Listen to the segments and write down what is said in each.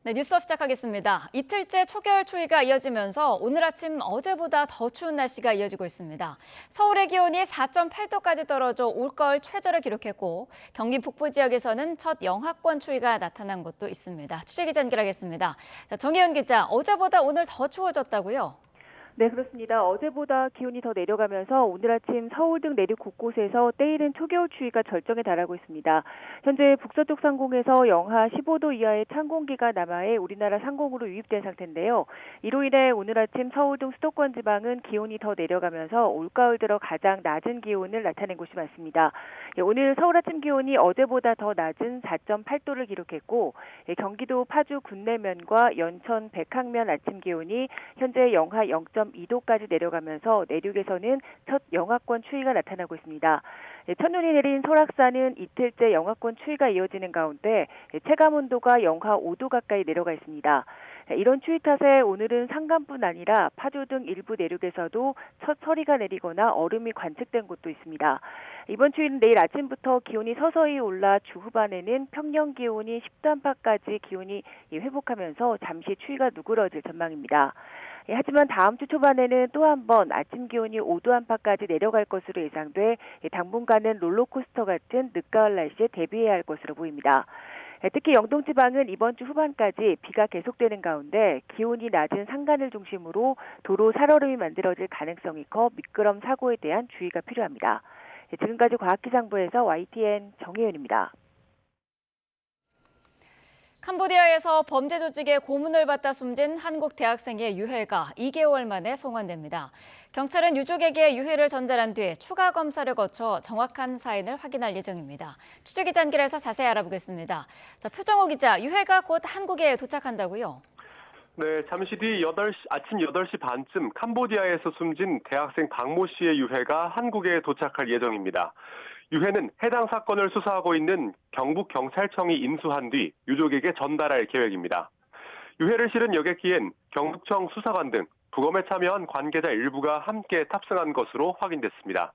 네, 뉴스업 시작하겠습니다. 이틀째 초겨울 추위가 이어지면서 오늘 아침 어제보다 더 추운 날씨가 이어지고 있습니다. 서울의 기온이 4.8도까지 떨어져 올가을 최저를 기록했고 경기 북부 지역에서는 첫 영하권 추위가 나타난 곳도 있습니다. 취재기자 연결하겠습니다. 자, 정혜연 기자, 어제보다 오늘 더 추워졌다고요? 네, 그렇습니다. 어제보다 기온이 더 내려가면서 오늘 아침 서울 등 내륙 곳곳에서 때이른 초겨울 추위가 절정에 달하고 있습니다. 현재 북서쪽 상공에서 영하 15도 이하의 찬 공기가 남하해 우리나라 상공으로 유입된 상태인데요. 이로 인해 오늘 아침 서울 등 수도권 지방은 기온이 더 내려가면서 올가을 들어 가장 낮은 기온을 나타낸 곳이 많습니다. 오늘 서울 아침 기온이 어제보다 더 낮은 4.8도를 기록했고 경기도 파주 군내면과 연천 백학면 아침 기온이 현재 영하 0.2도까지 내려가면서 내륙에서는 첫 영하권 추위가 나타나고 있습니다. 첫눈이 내린 설악산은 이틀째 영하권 추위가 이어지는 가운데 체감 온도가 영하 5도 가까이 내려가 있습니다. 이런 추위 탓에 오늘은 산간뿐 아니라 파주 등 일부 내륙에서도 첫 서리가 내리거나 얼음이 관측된 곳도 있습니다. 이번 추위는 내일 아침부터 기온이 서서히 올라 주 후반에는 평년 기온이 10도 안팎까지 기온이 회복하면서 잠시 추위가 누그러질 전망입니다. 하지만 다음 주 초반에는 또 한 번 아침 기온이 5도 안팎까지 내려갈 것으로 예상돼 당분간은 롤러코스터 같은 늦가을 날씨에 대비해야 할 것으로 보입니다. 특히 영동 지방은 이번 주 후반까지 비가 계속되는 가운데 기온이 낮은 산간을 중심으로 도로 살얼음이 만들어질 가능성이 커 미끄럼 사고에 대한 주의가 필요합니다. 지금까지 과학기상부에서 YTN 정혜연입니다. 캄보디아에서 범죄 조직의 고문을 받다 숨진 한국 대학생의 유해가 2개월 만에 송환됩니다. 경찰은 유족에게 유해를 전달한 뒤 추가 검사를 거쳐 정확한 사인을 확인할 예정입니다. 취재기자 연결해서 자세히 알아보겠습니다. 자, 표정호 기자, 유해가 곧 한국에 도착한다고요? 네, 잠시 뒤 아침 8시 반쯤 캄보디아에서 숨진 대학생 박모 씨의 유해가 한국에 도착할 예정입니다. 유해는 해당 사건을 수사하고 있는 경북경찰청이 인수한 뒤 유족에게 전달할 계획입니다. 유해를 실은 여객기엔 경북청 수사관 등 부검에 참여한 관계자 일부가 함께 탑승한 것으로 확인됐습니다.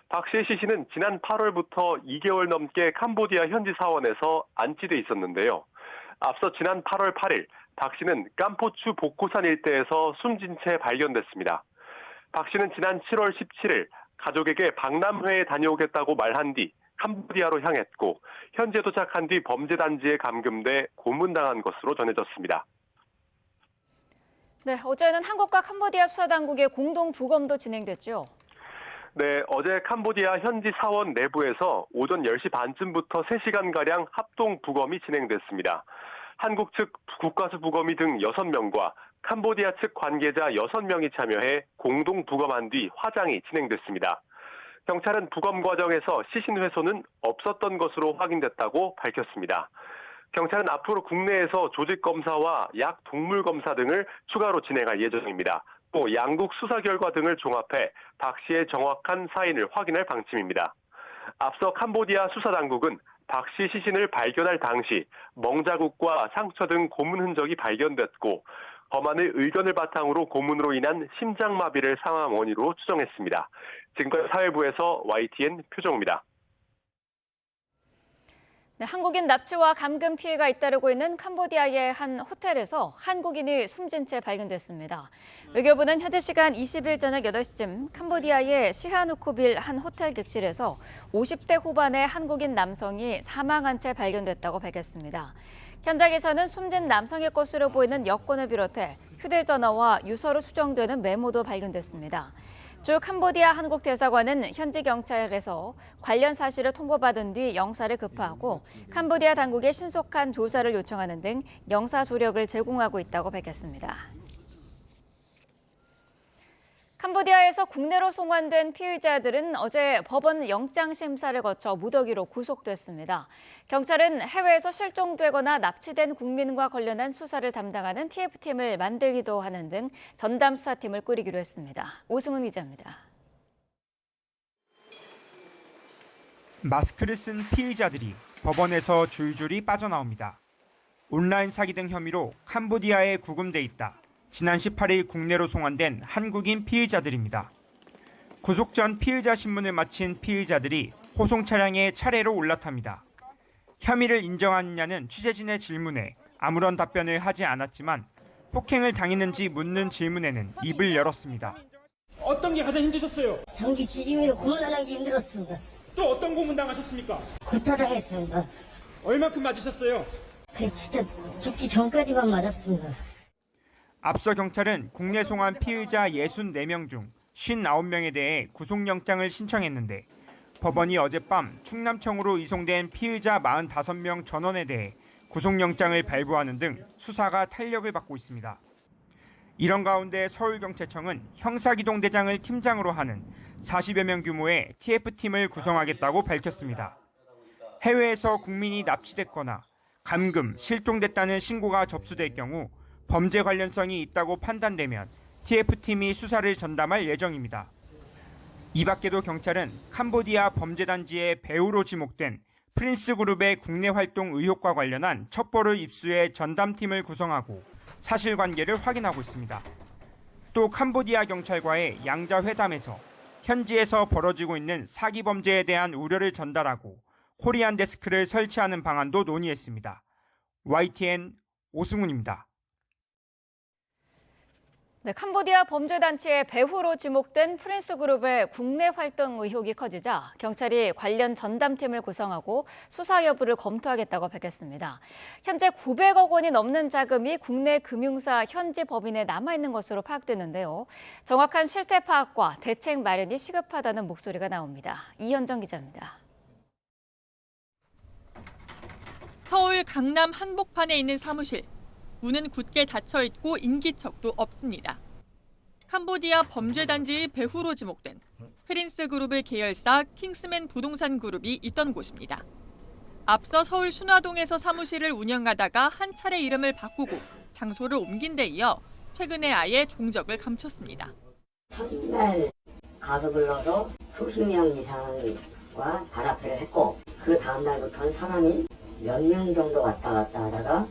박 씨의 시신은 지난 8월부터 2개월 넘게 캄보디아 현지 사원에서 안치돼 있었는데요. 앞서 지난 8월 8일 박 씨는 깜포추 복고산 일대에서 숨진 채 발견됐습니다. 박 씨는 지난 7월 17일 가족에게 박람회에 다녀오겠다고 말한 뒤 캄보디아로 향했고 현재 도착한 뒤 범죄단지에 감금돼 고문당한 것으로 전해졌습니다. 네, 어제는 한국과 캄보디아 수사당국의 공동 부검도 진행됐죠. 네, 어제 캄보디아 현지 사원 내부에서 오전 10시 반쯤부터 3시간가량 합동 부검이 진행됐습니다. 한국 측 국가수부검이 등 6명과 캄보디아 측 관계자 6명이 참여해 공동 부검한 뒤 화장이 진행됐습니다. 경찰은 부검 과정에서 시신 훼손은 없었던 것으로 확인됐다고 밝혔습니다. 경찰은 앞으로 국내에서 조직 검사와 약 동물 검사 등을 추가로 진행할 예정입니다. 또 양국 수사 결과 등을 종합해 박 씨의 정확한 사인을 확인할 방침입니다. 앞서 캄보디아 수사당국은 박 씨 시신을 발견할 당시 멍자국과 상처 등 고문 흔적이 발견됐고 검안의 의견을 바탕으로 고문으로 인한 심장마비를 상황 원인으로 추정했습니다. 지금까지 사회부에서 YTN 표정호입니다. 네, 한국인 납치와 감금 피해가 잇따르고 있는 캄보디아의 한 호텔에서 한국인이 숨진 채 발견됐습니다. 외교부는 현지 시간 20일 저녁 8시쯤 캄보디아의 시하누쿠빌 한 호텔 객실에서 50대 후반의 한국인 남성이 사망한 채 발견됐다고 밝혔습니다. 현장에서는 숨진 남성의 것으로 보이는 여권을 비롯해 휴대전화와 유서로 추정되는 메모도 발견됐습니다. 주 캄보디아 한국 대사관은 현지 경찰에서 관련 사실을 통보받은 뒤 영사를 급파하고 캄보디아 당국에 신속한 조사를 요청하는 등 영사 조력을 제공하고 있다고 밝혔습니다. 캄보디아에서 국내로 송환된 피의자들은 어제 법원 영장 심사를 거쳐 무더기로 구속됐습니다. 경찰은 해외에서 실종되거나 납치된 국민과 관련한 수사를 담당하는 TF팀을 만들기도 하는 등 전담 수사팀을 꾸리기로 했습니다. 오승훈 기자입니다. 마스크를 쓴 피의자들이 법원에서 줄줄이 빠져나옵니다. 온라인 사기 등 혐의로 캄보디아에 구금돼 있다. 지난 18일 국내로 송환된 한국인 피의자들입니다. 구속 전 피의자 신문을 마친 피의자들이 호송 차량에 차례로 올라탑니다. 혐의를 인정하느냐는 취재진의 질문에 아무런 답변을 하지 않았지만 폭행을 당했는지 묻는 질문에는 입을 열었습니다. 어떤 게 가장 힘드셨어요? 전기 지짐으로 고문하는 게 힘들었습니다. 또 어떤 고문 당하셨습니까? 구타당했습니다. 얼마큼 맞으셨어요? 진짜 죽기 전까지만 맞았습니다. 앞서 경찰은 국내 송환 피의자 64명 중 59명에 대해 구속영장을 신청했는데 법원이 어젯밤 충남청으로 이송된 피의자 45명 전원에 대해 구속영장을 발부하는 등 수사가 탄력을 받고 있습니다. 이런 가운데 서울경찰청은 형사기동대장을 팀장으로 하는 40여 명 규모의 TF팀을 구성하겠다고 밝혔습니다. 해외에서 국민이 납치됐거나 감금, 실종됐다는 신고가 접수될 경우 범죄 관련성이 있다고 판단되면 TF팀이 수사를 전담할 예정입니다. 이 밖에도 경찰은 캄보디아 범죄단지의 배후로 지목된 프린스그룹의 국내 활동 의혹과 관련한 첩보를 입수해 전담팀을 구성하고 사실관계를 확인하고 있습니다. 또 캄보디아 경찰과의 양자 회담에서 현지에서 벌어지고 있는 사기 범죄에 대한 우려를 전달하고 코리안 데스크를 설치하는 방안도 논의했습니다. YTN 오승훈입니다. 네, 캄보디아 범죄단체의 배후로 지목된 프린스그룹의 국내 활동 의혹이 커지자 경찰이 관련 전담팀을 구성하고 수사 여부를 검토하겠다고 밝혔습니다. 현재 900억 원이 넘는 자금이 국내 금융사 현지 법인에 남아있는 것으로 파악됐는데요. 정확한 실태 파악과 대책 마련이 시급하다는 목소리가 나옵니다. 이현정 기자입니다. 서울 강남 한복판에 있는 사무실. 문은 굳게 닫혀있고 인기척도 없습니다. 캄보디아 범죄단지의 배후로 지목된 프린스그룹의 계열사 킹스맨 부동산 그룹이 있던 곳입니다. 앞서 서울 순화동에서 사무실을 운영하다가 한 차례 이름을 바꾸고 장소를 옮긴 데 이어 최근에 아예 종적을 감췄습니다. 첫날 가서 불러서 수십 명 이상과 발화패를 했고 그 다음 날부터는 사람이 몇 명 정도 왔다 갔다 하다가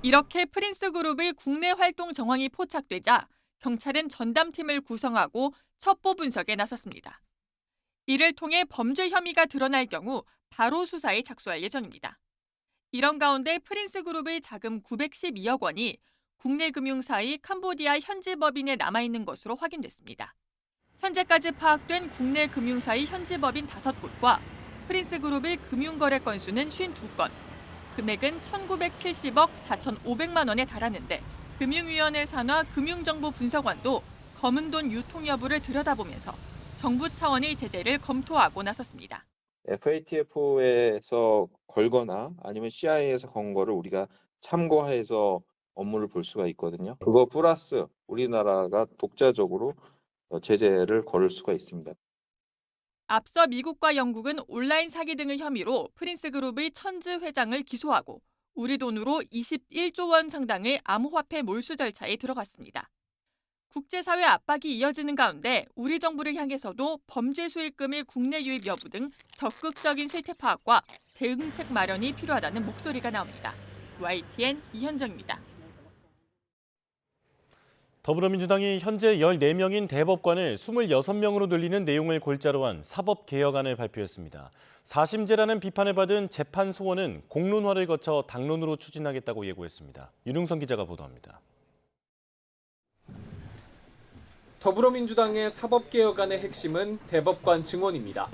이렇게 프린스그룹의 국내 활동 정황이 포착되자 경찰은 전담팀을 구성하고 첩보 분석에 나섰습니다. 이를 통해 범죄 혐의가 드러날 경우 바로 수사에 착수할 예정입니다. 이런 가운데 프린스그룹의 자금 912억 원이 국내 금융사의 캄보디아 현지 법인에 남아있는 것으로 확인됐습니다. 현재까지 파악된 국내 금융사의 현지 법인 5곳과 프린스그룹의 금융거래 건수는 52건, 금액은 1,970억 4,500만 원에 달하는데 금융위원회 산하 금융정보분석원도 검은 돈 유통 여부를 들여다보면서 정부 차원의 제재를 검토하고 나섰습니다. FATF에서 걸거나 아니면 CIA에서 건 거를 우리가 참고해서 업무를 볼 수가 있거든요. 그거 플러스 우리나라가 독자적으로 제재를 걸을 수가 있습니다. 앞서 미국과 영국은 온라인 사기 등의 혐의로 프린스그룹의 천즈 회장을 기소하고 우리 돈으로 21조 원 상당의 암호화폐 몰수 절차에 들어갔습니다. 국제사회 압박이 이어지는 가운데 우리 정부를 향해서도 범죄 수익금의 국내 유입 여부 등 적극적인 실태 파악과 대응책 마련이 필요하다는 목소리가 나옵니다. YTN 이현정입니다. 더불어민주당이 현재 14명인 대법관을 26명으로 늘리는 내용을 골자로 한 사법개혁안을 발표했습니다. 사심제라는 비판을 받은 재판 소원은 공론화를 거쳐 당론으로 추진하겠다고 예고했습니다. 윤흥선 기자가 보도합니다. 더불어민주당의 사법개혁안의 핵심은 대법관 증원입니다.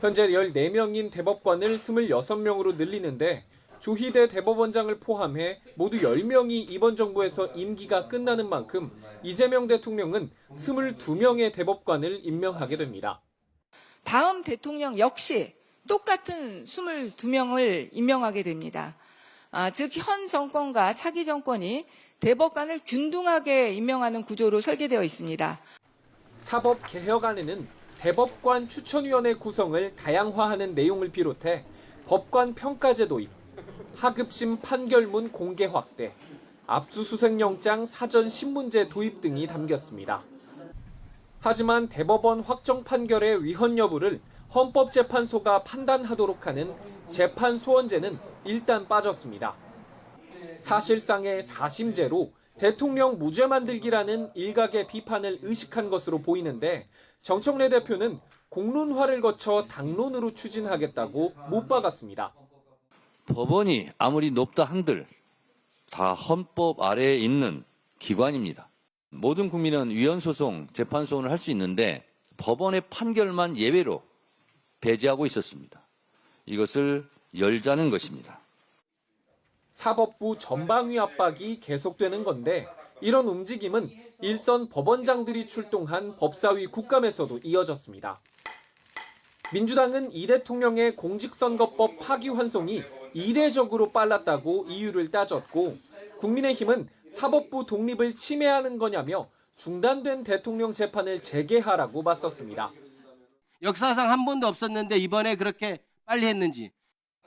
현재 14명인 대법관을 26명으로 늘리는데 조희대 대법원장을 포함해 모두 10명이 이번 정부에서 임기가 끝나는 만큼 이재명 대통령은 22명의 대법관을 임명하게 됩니다. 다음 대통령 역시 똑같은 22명을 임명하게 됩니다. 즉 현 정권과 차기 정권이 대법관을 균등하게 임명하는 구조로 설계되어 있습니다. 사법개혁안에는 대법관 추천위원회 구성을 다양화하는 내용을 비롯해 법관 평가제 도입, 하급심 판결문 공개 확대, 압수수색영장 사전 신문제 도입 등이 담겼습니다. 하지만 대법원 확정 판결의 위헌 여부를 헌법재판소가 판단하도록 하는 재판소원제는 일단 빠졌습니다. 사실상의 사심제로 대통령 무죄 만들기라는 일각의 비판을 의식한 것으로 보이는데 정청래 대표는 공론화를 거쳐 당론으로 추진하겠다고 못 박았습니다. 법원이 아무리 높다 한들 다 헌법 아래에 있는 기관입니다. 모든 국민은 위헌소송, 재판소송을 할 수 있는데 법원의 판결만 예외로 배제하고 있었습니다. 이것을 열자는 것입니다. 사법부 전방위 압박이 계속되는 건데 이런 움직임은 일선 법원장들이 출동한 법사위 국감에서도 이어졌습니다. 민주당은 이 대통령의 공직선거법 파기환송이 이례적으로 빨랐다고 이유를 따졌고 국민의힘은 사법부 독립을 침해하는 거냐며 중단된 대통령 재판을 재개하라고 맞섰습니다. 역사상 한 번도 없었는데 이번에 그렇게 빨리 했는지,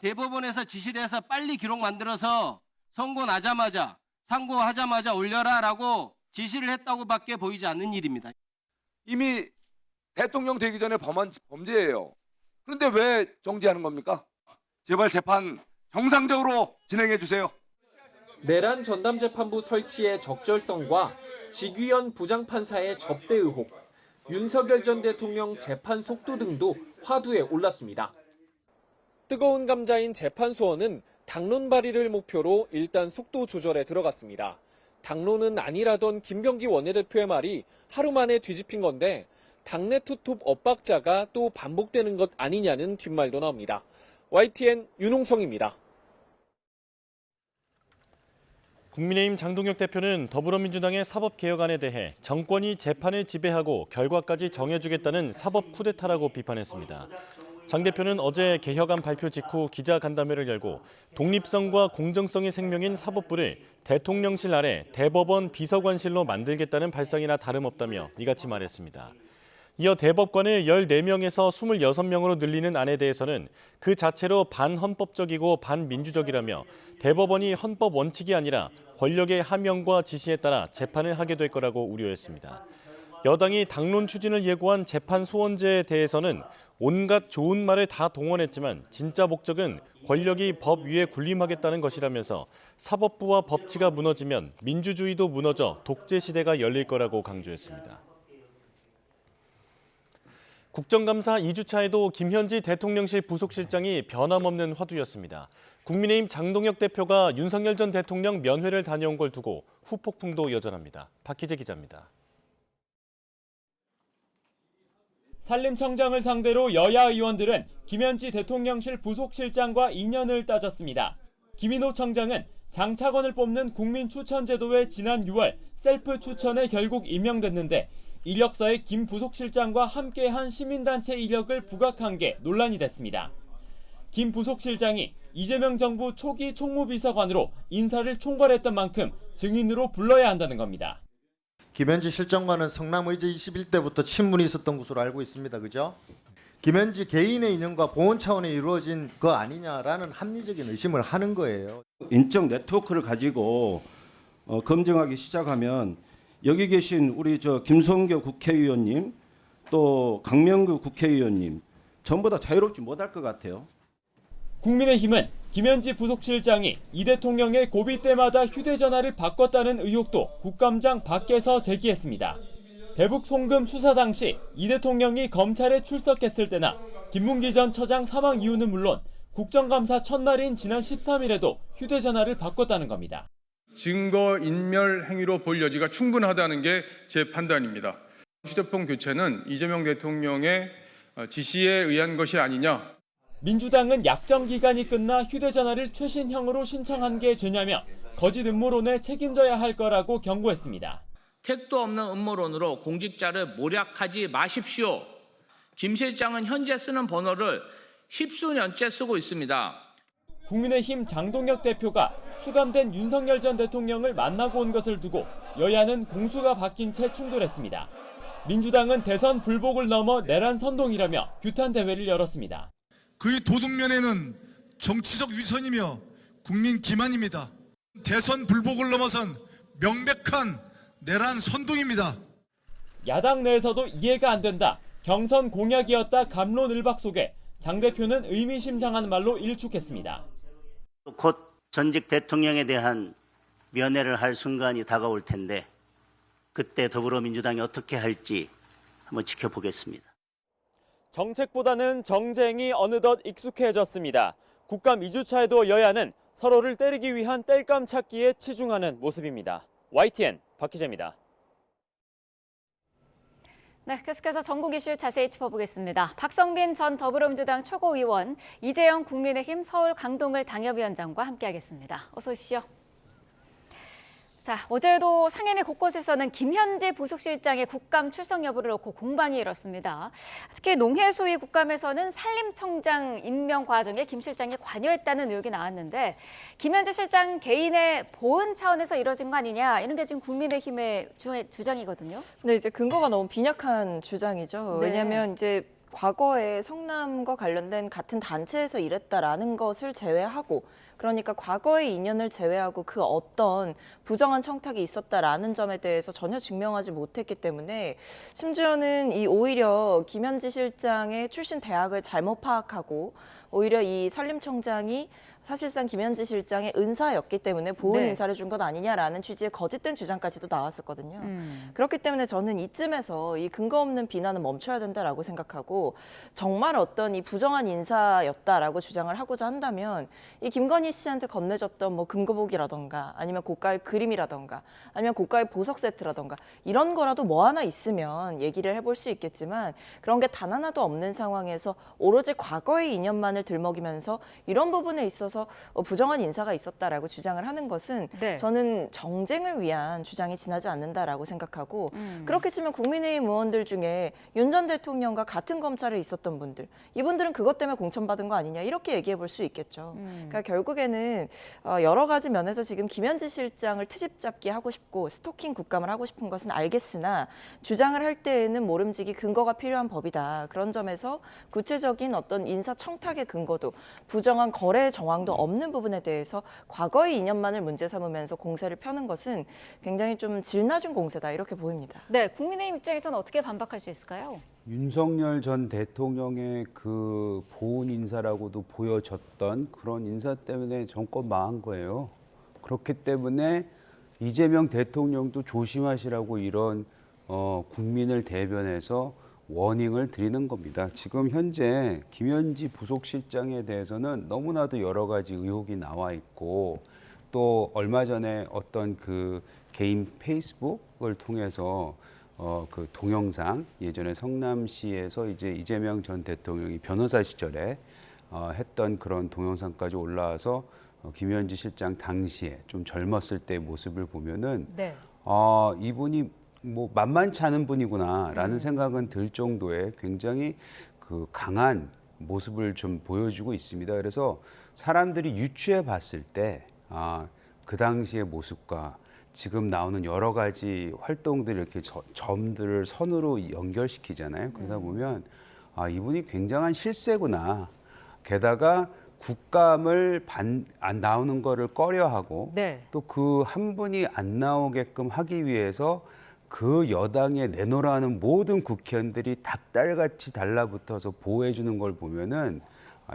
대법원에서 지시를 해서 빨리 기록 만들어서 상고하자마자 올려라라고 지시를 했다고밖에 보이지 않는 일입니다. 이미 대통령 되기 전에 범죄예요. 그런데 왜 정지하는 겁니까? 제발 재판 정상적으로 진행해 주세요. 내란 전담재판부 설치의 적절성과 직위원 부장판사의 접대 의혹, 윤석열 전 대통령 재판 속도 등도 화두에 올랐습니다. 뜨거운 감자인 재판 소원은 당론 발의를 목표로 일단 속도 조절에 들어갔습니다. 당론은 아니라던 김병기 원내대표의 말이 하루 만에 뒤집힌 건데 당내 투톱 엇박자가 또 반복되는 것 아니냐는 뒷말도 나옵니다. YTN 윤홍성입니다. 국민의힘 장동혁 대표는 더불어민주당의 사법개혁안에 대해 정권이 재판을 지배하고 결과까지 정해주겠다는 사법 쿠데타라고 비판했습니다. 장 대표는 어제 개혁안 발표 직후 기자간담회를 열고 독립성과 공정성이 생명인 사법부를 대통령실 아래 대법원 비서관실로 만들겠다는 발상이나 다름없다며 이같이 말했습니다. 이어 대법관을 14명에서 26명으로 늘리는 안에 대해서는 그 자체로 반헌법적이고 반민주적이라며 대법원이 헌법 원칙이 아니라 권력의 하명과 지시에 따라 재판을 하게 될 거라고 우려했습니다. 여당이 당론 추진을 예고한 재판 소원제에 대해서는 온갖 좋은 말을 다 동원했지만 진짜 목적은 권력이 법 위에 군림하겠다는 것이라면서 사법부와 법치가 무너지면 민주주의도 무너져 독재 시대가 열릴 거라고 강조했습니다. 국정감사 2주차에도 김현지 대통령실 부속실장이 변함없는 화두였습니다. 국민의힘 장동혁 대표가 윤석열 전 대통령 면회를 다녀온 걸 두고 후폭풍도 여전합니다. 박희재 기자입니다. 산림청장을 상대로 여야 의원들은 김현지 대통령실 부속실장과 인연을 따졌습니다. 김인호 청장은 장차관을 뽑는 국민추천제도에 지난 6월 셀프 추천에 결국 임명됐는데 이력서에 김 부속실장과 함께한 시민단체 이력을 부각한 게 논란이 됐습니다. 김 부속실장이 이재명 정부 초기 총무비서관으로 인사를 총괄했던 만큼 증인으로 불러야 한다는 겁니다. 김현지 실장과는 성남의제 21대부터 친분이 있었던 것으로 알고 있습니다. 그죠? 김현지 개인의 인연과 보훈 차원에 이루어진 거 아니냐라는 합리적인 의심을 하는 거예요. 인적 네트워크를 가지고 검증하기 시작하면 여기 계신 우리 김성교 국회의원님 또 강명구 국회의원님 전부 다 자유롭지 못할 것 같아요. 국민의힘은 김현지 부속실장이 이 대통령의 고비 때마다 휴대전화를 바꿨다는 의혹도 국감장 밖에서 제기했습니다. 대북 송금 수사 당시 이 대통령이 검찰에 출석했을 때나 김문기 전 처장 사망 이유는 물론 국정감사 첫날인 지난 13일에도 휴대전화를 바꿨다는 겁니다. 증거인멸 행위로 볼 여지가 충분하다는 게 제 판단입니다. 휴대폰 교체는 이재명 대통령의 지시에 의한 것이 아니냐. 민주당은 약정 기간이 끝나 휴대전화를 최신형으로 신청한 게 죄냐며 거짓 음모론에 책임져야 할 거라고 경고했습니다. 택도 없는 음모론으로 공직자를 모략하지 마십시오. 김 실장은 현재 쓰는 번호를 십수년째 쓰고 있습니다. 국민의힘 장동혁 대표가 수감된 윤석열 전 대통령을 만나고 온 것을 두고 여야는 공수가 바뀐 채 충돌했습니다. 민주당은 대선 불복을 넘어 내란 선동이라며 규탄 대회를 열었습니다. 그의 도덕면에는 정치적 위선이며 국민 기만입니다. 대선 불복을 넘어선 명백한 내란 선동입니다. 야당 내에서도 이해가 안 된다. 경선 공약이었다 갑론을박 속에 장 대표는 의미심장한 말로 일축했습니다. 곧 전직 대통령에 대한 면회를 할 순간이 다가올 텐데 그때 더불어민주당이 어떻게 할지 한번 지켜보겠습니다. 정책보다는 정쟁이 어느덧 익숙해졌습니다. 국감 2주차에도 여야는 서로를 때리기 위한 땔감 찾기에 치중하는 모습입니다. YTN 박 기자입니다. 네, 계속해서 전국 이슈 자세히 짚어보겠습니다. 박성민 전 더불어민주당 최고위원, 이재영 국민의힘 서울 강동을 당협위원장과 함께하겠습니다. 어서 오십시오. 자, 어제도 상임위 곳곳에서는 김현지 부속실장의 국감 출석 여부를 놓고 공방이 일었습니다. 특히 농해수위 국감에서는 산림청장 임명 과정에 김 실장이 관여했다는 의혹이 나왔는데 김현지 실장 개인의 보은 차원에서 이뤄진 거 아니냐 이런 게 지금 국민의힘의 주장이거든요. 근데 이제 근거가 너무 빈약한 주장이죠. 네. 왜냐하면 이제 과거에 성남과 관련된 같은 단체에서 일했다라는 것을 제외하고 그러니까 과거의 인연을 제외하고 그 어떤 부정한 청탁이 있었다라는 점에 대해서 전혀 증명하지 못했기 때문에 심지어는 이 오히려 김현지 실장의 출신 대학을 잘못 파악하고 오히려 이 산림청장이 사실상 김현지 실장의 은사였기 때문에 보은 네. 인사를 준 것 아니냐라는 취지의 거짓된 주장까지도 나왔었거든요. 그렇기 때문에 저는 이쯤에서 이 근거 없는 비난은 멈춰야 된다라고 생각하고 정말 어떤 이 부정한 인사였다라고 주장을 하고자 한다면 이 김건희 씨한테 건네줬던 뭐 금고복이라던가 아니면 고가의 그림이라던가 아니면 고가의 보석 세트라던가 이런 거라도 뭐 하나 있으면 얘기를 해볼 수 있겠지만 그런 게 단 하나도 없는 상황에서 오로지 과거의 인연만을 들먹이면서 이런 부분에 있어서 부정한 인사가 있었다라고 주장을 하는 것은 네. 저는 정쟁을 위한 주장이 지나지 않는다라고 생각하고 그렇게 치면 국민의힘 의원들 중에 윤 전 대통령과 같은 검찰에 있었던 분들 이분들은 그것 때문에 공천받은 거 아니냐 이렇게 얘기해 볼 수 있겠죠. 그러니까 결국에는 여러 가지 면에서 지금 김현지 실장을 트집 잡기 하고 싶고 스토킹 국감을 하고 싶은 것은 알겠으나 주장을 할 때에는 모름지기 근거가 필요한 법이다. 그런 점에서 구체적인 어떤 인사 청탁의 근거도 부정한 거래 정황도 없는 부분에 대해서 과거의 인연만을 문제 삼으면서 공세를 펴는 것은 굉장히 좀 질 낮은 공세다 이렇게 보입니다. 네, 국민의힘 입장에서는 어떻게 반박할 수 있을까요? 윤석열 전 대통령의 그 보훈 인사라고도 보여졌던 그런 인사 때문에 정권 망한 거예요. 그렇기 때문에 이재명 대통령도 조심하시라고 이런 국민을 대변해서 워닝을 드리는 겁니다. 지금 현재 김현지 부속실장에 대해서는 너무나도 여러 가지 의혹이 나와 있고 또 얼마 전에 어떤 그 개인 페이스북을 통해서 그 동영상 예전에 성남시에서 이제 이재명 전 대통령이 변호사 시절에 했던 그런 동영상까지 올라와서 김현지 실장 당시에 좀 젊었을 때 모습을 보면은 네. 이분이 뭐 만만치 않은 분이구나라는 생각은 들 정도의 굉장히 그 강한 모습을 좀 보여주고 있습니다. 그래서 사람들이 유추해 봤을 때 그 당시의 모습과 지금 나오는 여러 가지 활동들 이렇게 점들을 선으로 연결시키잖아요. 그러다 보면 이분이 굉장한 실세구나. 게다가 국감을 안 나오는 거를 꺼려하고 네. 또 그 한 분이 안 나오게끔 하기 위해서 그 여당에 내놓으라는 모든 국회의원들이 닭달같이 달라붙어서 보호해주는 걸 보면은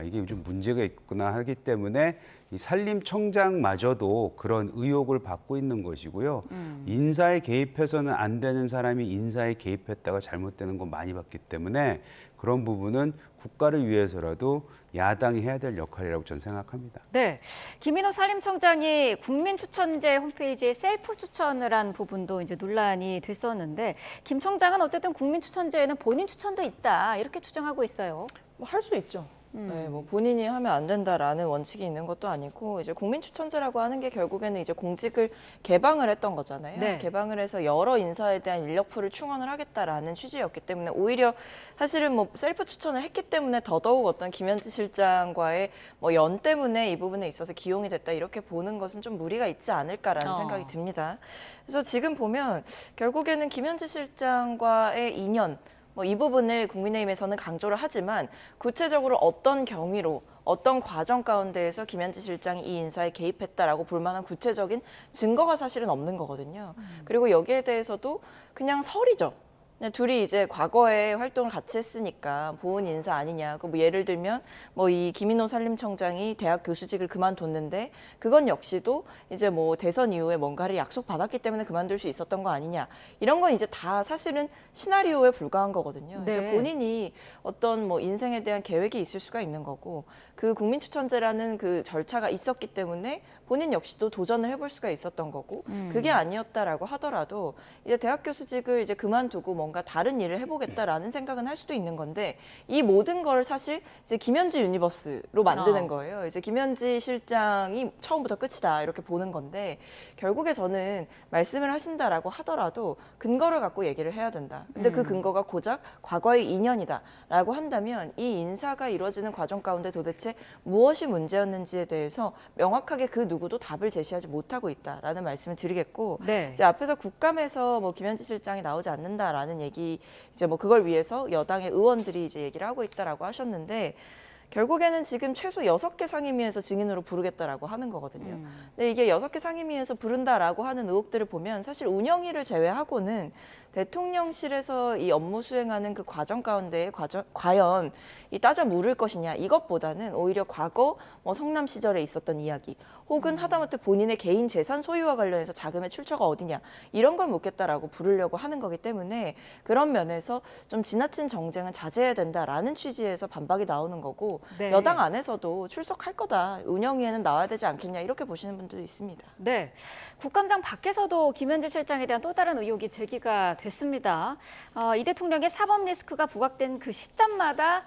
이게 좀 문제가 있구나 하기 때문에 이 산림청장마저도 그런 의혹을 받고 있는 것이고요. 인사에 개입해서는 안 되는 사람이 인사에 개입했다가 잘못되는 거 많이 봤기 때문에 그런 부분은 국가를 위해서라도 야당이 해야 될 역할이라고 저는 생각합니다. 네, 김인호 산림청장이 국민추천제 홈페이지에 셀프 추천을 한 부분도 이제 논란이 됐었는데 김 청장은 어쨌든 국민추천제에는 본인 추천도 있다 이렇게 주장하고 있어요. 뭐 할 수 있죠. 네, 뭐 본인이 하면 안 된다라는 원칙이 있는 것도 아니고 이제 국민추천제라고 하는 게 결국에는 이제 공직을 개방을 했던 거잖아요. 네. 개방을 해서 여러 인사에 대한 인력풀을 충원을 하겠다라는 취지였기 때문에 오히려 사실은 뭐 셀프 추천을 했기 때문에 더더욱 어떤 김현지 실장과의 뭐 연 때문에 이 부분에 있어서 기용이 됐다 이렇게 보는 것은 좀 무리가 있지 않을까라는 생각이 듭니다. 그래서 지금 보면 결국에는 김현지 실장과의 인연 뭐 이 부분을 국민의힘에서는 강조를 하지만 구체적으로 어떤 경위로 어떤 과정 가운데에서 김현지 실장이 이 인사에 개입했다라고 볼 만한 구체적인 증거가 사실은 없는 거거든요. 그리고 여기에 대해서도 그냥 설이죠. 근데 둘이 이제 과거에 활동을 같이 했으니까 보훈 인사 아니냐. 뭐 예를 들면 뭐 이 김인호 산림청장이 대학 교수직을 그만뒀는데 그건 역시도 이제 뭐 대선 이후에 뭔가를 약속받았기 때문에 그만둘 수 있었던 거 아니냐. 이런 건 이제 다 사실은 시나리오에 불과한 거거든요. 네. 이제 본인이 어떤 뭐 인생에 대한 계획이 있을 수가 있는 거고 그 국민추천제라는 그 절차가 있었기 때문에 본인 역시도 도전을 해볼 수가 있었던 거고 그게 아니었다라고 하더라도 이제 대학 교수직을 이제 그만두고 뭔가 다른 일을 해보겠다라는 생각은 할 수도 있는 건데 이 모든 걸 사실 이제 김현지 유니버스로 만드는 거예요. 이제 김현지 실장이 처음부터 끝이다 이렇게 보는 건데 결국에 저는 말씀을 하신다라고 하더라도 근거를 갖고 얘기를 해야 된다. 근데 그 근거가 고작 과거의 인연이다라고 한다면 이 인사가 이루어지는 과정 가운데 도대체 무엇이 문제였는지에 대해서 명확하게 그 누구도 답을 제시하지 못하고 있다라는 말씀을 드리겠고 네. 이제 앞에서 국감에서 뭐 김현지 실장이 나오지 않는다라는 얘기 이제 뭐 그걸 위해서 여당의 의원들이 이제 얘기를 하고 있다라고 하셨는데 결국에는 지금 최소 6개 상임위에서 증인으로 부르겠다라고 하는 거거든요. 근데 이게 6개 상임위에서 부른다라고 하는 의혹들을 보면 사실 운영위를 제외하고는 대통령실에서 이 업무 수행하는 그 과정 가운데 과연 이 따져 물을 것이냐 이것보다는 오히려 과거 뭐 성남 시절에 있었던 이야기 혹은 하다못해 본인의 개인 재산 소유와 관련해서 자금의 출처가 어디냐 이런 걸 묻겠다라고 부르려고 하는 거기 때문에 그런 면에서 좀 지나친 정쟁은 자제해야 된다라는 취지에서 반박이 나오는 거고 네. 여당 안에서도 출석할 거다. 운영위에는 나와야 되지 않겠냐 이렇게 보시는 분들도 있습니다. 네, 국감장 밖에서도 김현지 실장에 대한 또 다른 의혹이 제기가 됐습니다. 이 대통령의 사법 리스크가 부각된 그 시점마다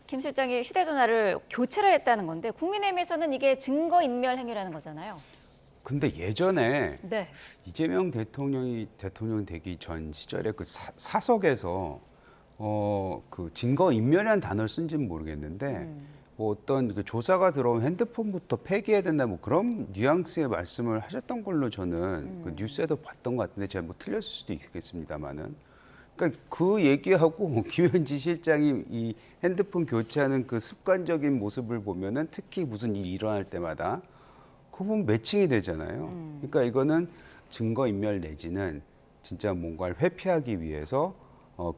김 실장이 휴대전화를 교체를 했다는 건데 국민의힘에서는 이게 증거인멸 행위라는 거잖아요. 근데 예전에 네. 이재명 대통령이 대통령 되기 전 시절에 그 사석에서 그 증거 인멸이라는 단어를 쓴지는 모르겠는데 뭐 어떤 그 조사가 들어온 핸드폰부터 폐기해야 된다 뭐 그런 뉘앙스의 말씀을 하셨던 걸로 저는 그 뉴스에도 봤던 것 같은데 제가 뭐 틀렸을 수도 있겠습니다만은 그러니까 그 얘기하고 김현지 실장이 이 핸드폰 교체하는 그 습관적인 모습을 보면은 특히 무슨 일이 일어날 때마다 그거 보면 매칭이 되잖아요. 그러니까 이거는 증거 인멸 내지는 진짜 뭔가를 회피하기 위해서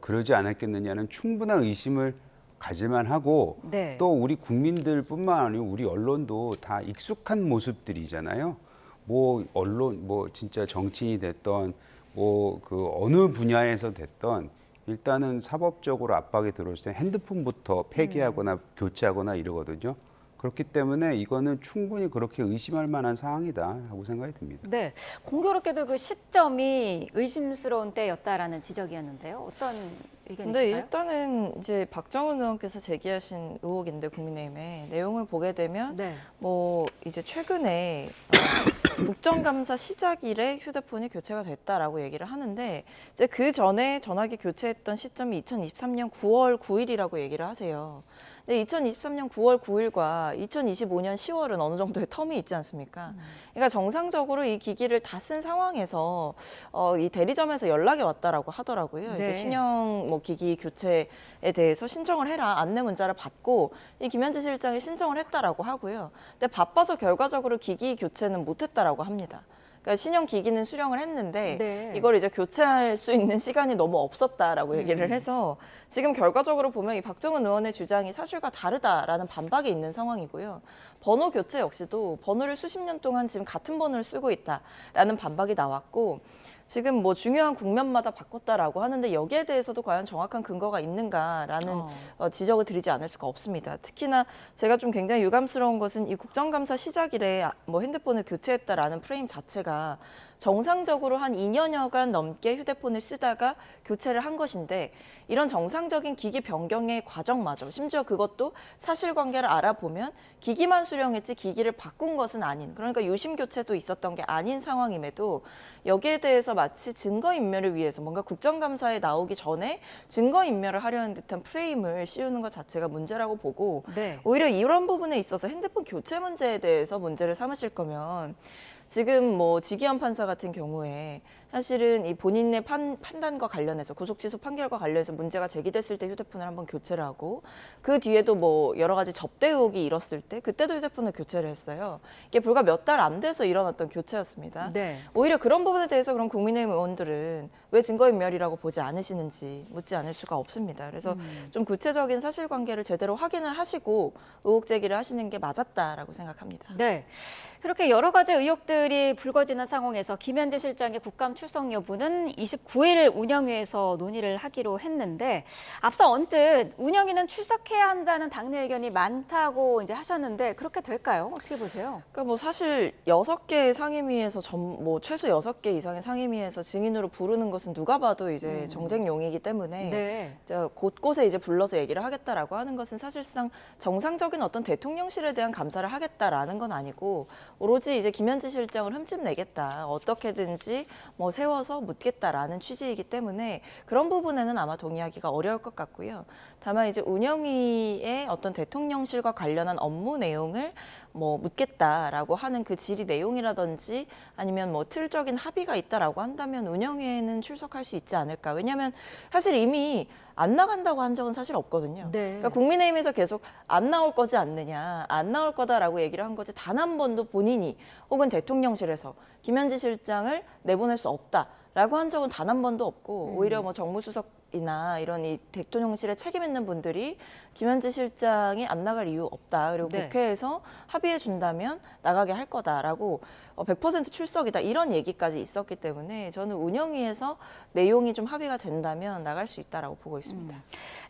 그러지 않았겠느냐는 충분한 의심을 가질만 하고 네. 또 우리 국민들뿐만 아니고 우리 언론도 다 익숙한 모습들이잖아요. 뭐 언론 뭐 진짜 정치인이 됐던 뭐 그 어느 분야에서 됐던 일단은 사법적으로 압박이 들어올 때 핸드폰부터 폐기하거나 교체하거나 이러거든요. 그렇기 때문에 이거는 충분히 그렇게 의심할 만한 상황이다 하고 생각이 듭니다. 네, 공교롭게도 그 시점이 의심스러운 때였다라는 지적이었는데요. 어떤 의견이실까요? 근데 일단은 이제 박정훈 의원께서 제기하신 의혹인데 국민의힘에 내용을 보게 되면 네. 뭐 이제 최근에 국정감사 시작일에 휴대폰이 교체가 됐다라고 얘기를 하는데 이제 그 전에 전화기 교체했던 시점이 2023년 9월 9일이라고 얘기를 하세요. 근데 2023년 9월 9일과 2025년 10월은 어느 정도의 텀이 있지 않습니까? 그러니까 정상적으로 이 기기를 다 쓴 상황에서 이 대리점에서 연락이 왔다라고 하더라고요. 네. 이제 신형 뭐 기기 교체에 대해서 신청을 해라 안내 문자를 받고 이 김현지 실장이 신청을 했다라고 하고요. 근데 바빠서 결과적으로 기기 교체는 못했다라고 합니다. 그러니까 신형 기기는 수령을 했는데 네. 이걸 이제 교체할 수 있는 시간이 너무 없었다라고 얘기를 해서 지금 결과적으로 보면 이 박정훈 의원의 주장이 사실과 다르다라는 반박이 있는 상황이고요. 번호 교체 역시도 번호를 수십 년 동안 지금 같은 번호를 쓰고 있다라는 반박이 나왔고 지금 뭐 중요한 국면마다 바꿨다라고 하는데 여기에 대해서도 과연 정확한 근거가 있는가라는 지적을 드리지 않을 수가 없습니다. 특히나 제가 좀 굉장히 유감스러운 것은 이 국정감사 시작일에 뭐 핸드폰을 교체했다라는 프레임 자체가 정상적으로 한 2년여간 넘게 휴대폰을 쓰다가 교체를 한 것인데 이런 정상적인 기기 변경의 과정마저 심지어 그것도 사실관계를 알아보면 기기만 수령했지 기기를 바꾼 것은 아닌 그러니까 유심 교체도 있었던 게 아닌 상황임에도 여기에 대해서 마치 증거인멸을 위해서 뭔가 국정감사에 나오기 전에 증거인멸을 하려는 듯한 프레임을 씌우는 것 자체가 문제라고 보고 네. 오히려 이런 부분에 있어서 핸드폰 교체 문제에 대해서 문제를 삼으실 거면 지금 뭐 지기현 판사 같은 경우에 사실은 이 본인의 판단과 관련해서 구속 취소 판결과 관련해서 문제가 제기됐을 때 휴대폰을 한번 교체를 하고 그 뒤에도 뭐 여러 가지 접대 의혹이 일었을 때 그때도 휴대폰을 교체를 했어요. 이게 불과 몇 달 안 돼서 일어났던 교체였습니다. 네. 오히려 그런 부분에 대해서 그럼 국민의힘 의원들은 왜 증거인멸이라고 보지 않으시는지 묻지 않을 수가 없습니다. 그래서 좀 구체적인 사실관계를 제대로 확인을 하시고 의혹 제기를 하시는 게 맞았다라고 생각합니다. 네. 그렇게 여러 가지 의혹들이 불거지는 상황에서 김현지 실장의 국감 출석 여부는 29일 운영위에서 논의를 하기로 했는데 앞서 언뜻 운영위는 출석해야 한다는 당내 의견이 많다고 이제 하셨는데 그렇게 될까요? 어떻게 보세요? 그러니까 뭐 사실 6개 상임위에서 최소 6개 이상의 상임위에서 증인으로 부르는 것은 누가 봐도 이제 정쟁용이기 때문에 네. 곳곳에 이제 불러서 얘기를 하겠다라고 하는 것은 사실상 정상적인 어떤 대통령실에 대한 감사를 하겠다라는 건 아니고 오로지 이제 김현지 실장을 흠집내겠다. 어떻게든지 뭐 세워서 묻겠다라는 취지이기 때문에 그런 부분에는 아마 동의하기가 어려울 것 같고요. 다만 이제 운영위의 어떤 대통령실과 관련한 업무 내용을 뭐 묻겠다라고 하는 그 질의 내용이라든지 아니면 뭐 틀적인 합의가 있다라고 한다면 운영위에는 출석할 수 있지 않을까. 왜냐하면 사실 이미 안 나간다고 한 적은 사실 없거든요. 네. 그러니까 국민의힘에서 계속 안 나올 거지 않느냐, 안 나올 거다라고 얘기를 한 거지 단 한 번도 본인이 혹은 대통령실에서 김현지 실장을 내보낼 수 없다라고 한 적은 단 한 번도 없고 오히려 뭐 정무수석이나 이런 이 대통령실에 책임 있는 분들이 김현지 실장이 안 나갈 이유 없다. 그리고 네. 국회에서 합의해 준다면 나가게 할 거다라고 100% 출석이다. 이런 얘기까지 있었기 때문에 저는 운영위에서 내용이 좀 합의가 된다면 나갈 수 있다라고 보고 있습니다.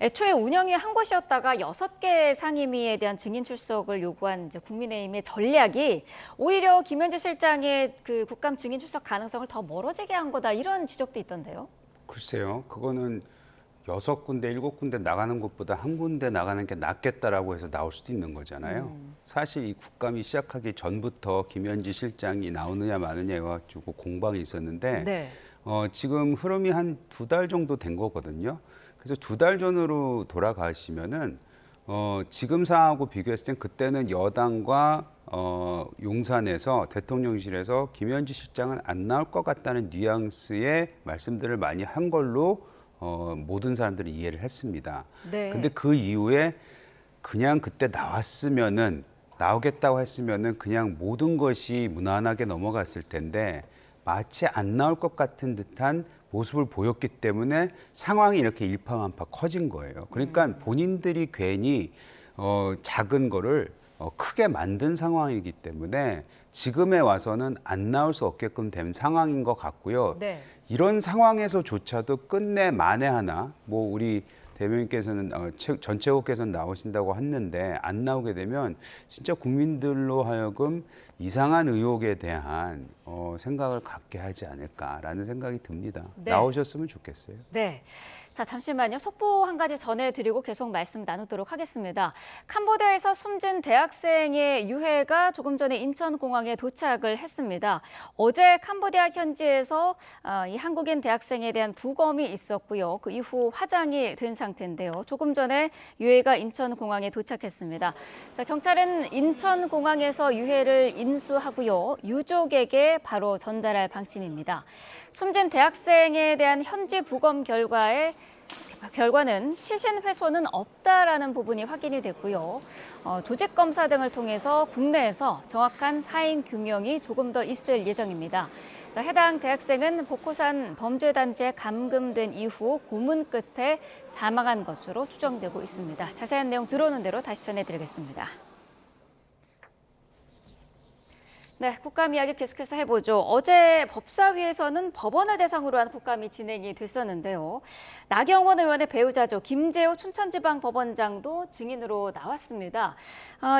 애초에 운영위 한 곳이었다가 6개 상임위에 대한 증인 출석을 요구한 이제 국민의힘의 전략이 오히려 김현지 실장의 그 국감 증인 출석 가능성을 더 멀어지게 한 거다. 이런 지적도 있던데요. 글쎄요. 그거는 6군데, 7군데 나가는 것보다 한 군데 나가는 게 낫겠다라고 해서 나올 수도 있는 거잖아요. 사실 이 국감이 시작하기 전부터 김현지 실장이 나오느냐 마느냐 해가지고 공방이 있었는데 네. 지금 흐름이 한 2달 정도 된 거거든요. 그래서 2달 전으로 돌아가시면은 지금 상황하고 비교했을 땐 그때는 여당과 용산에서 대통령실에서 김현지 실장은 안 나올 것 같다는 뉘앙스의 말씀들을 많이 한 걸로 모든 사람들이 이해를 했습니다. 네. 근데 그 이후에 그냥 그때 나오겠다고 했으면은 그냥 모든 것이 무난하게 넘어갔을 텐데 마치 안 나올 것 같은 듯한 모습을 보였기 때문에 상황이 이렇게 일파만파 커진 거예요. 그러니까 본인들이 괜히 작은 거를 크게 만든 상황이기 때문에 지금에 와서는 안 나올 수 없게끔 된 상황인 것 같고요. 네. 이런 상황에서조차도 끝내 만에 하나 뭐 우리 대변인께서는 전체국께서는 나오신다고 했는데 안 나오게 되면 진짜 국민들로 하여금 이상한 의혹에 대한 생각을 갖게 하지 않을까라는 생각이 듭니다. 네. 나오셨으면 좋겠어요. 네. 자, 잠시만요. 속보 한 가지 전해드리고 계속 말씀 나누도록 하겠습니다. 캄보디아에서 숨진 대학생의 유해가 조금 전에 인천공항에 도착을 했습니다. 어제 캄보디아 현지에서 이 한국인 대학생에 대한 부검이 있었고요. 그 이후 화장이 된 상태인데요. 조금 전에 유해가 인천공항에 도착했습니다. 자, 경찰은 인천공항에서 유해를 인수하고요. 유족에게 바로 전달할 방침입니다. 숨진 대학생에 대한 현지 부검 결과는 시신 훼손은 없다라는 부분이 확인이 됐고요. 조직 검사 등을 통해서 국내에서 정확한 사인 규명이 조금 더 있을 예정입니다. 자, 해당 대학생은 복호산 범죄단지에 감금된 이후 고문 끝에 사망한 것으로 추정되고 있습니다. 자세한 내용 들어오는 대로 다시 전해드리겠습니다. 네, 국감 이야기 계속해서 해보죠. 어제 법사위에서는 법원을 대상으로 한 국감이 진행이 됐었는데요. 나경원 의원의 배우자죠. 김재호 춘천지방법원장도 증인으로 나왔습니다.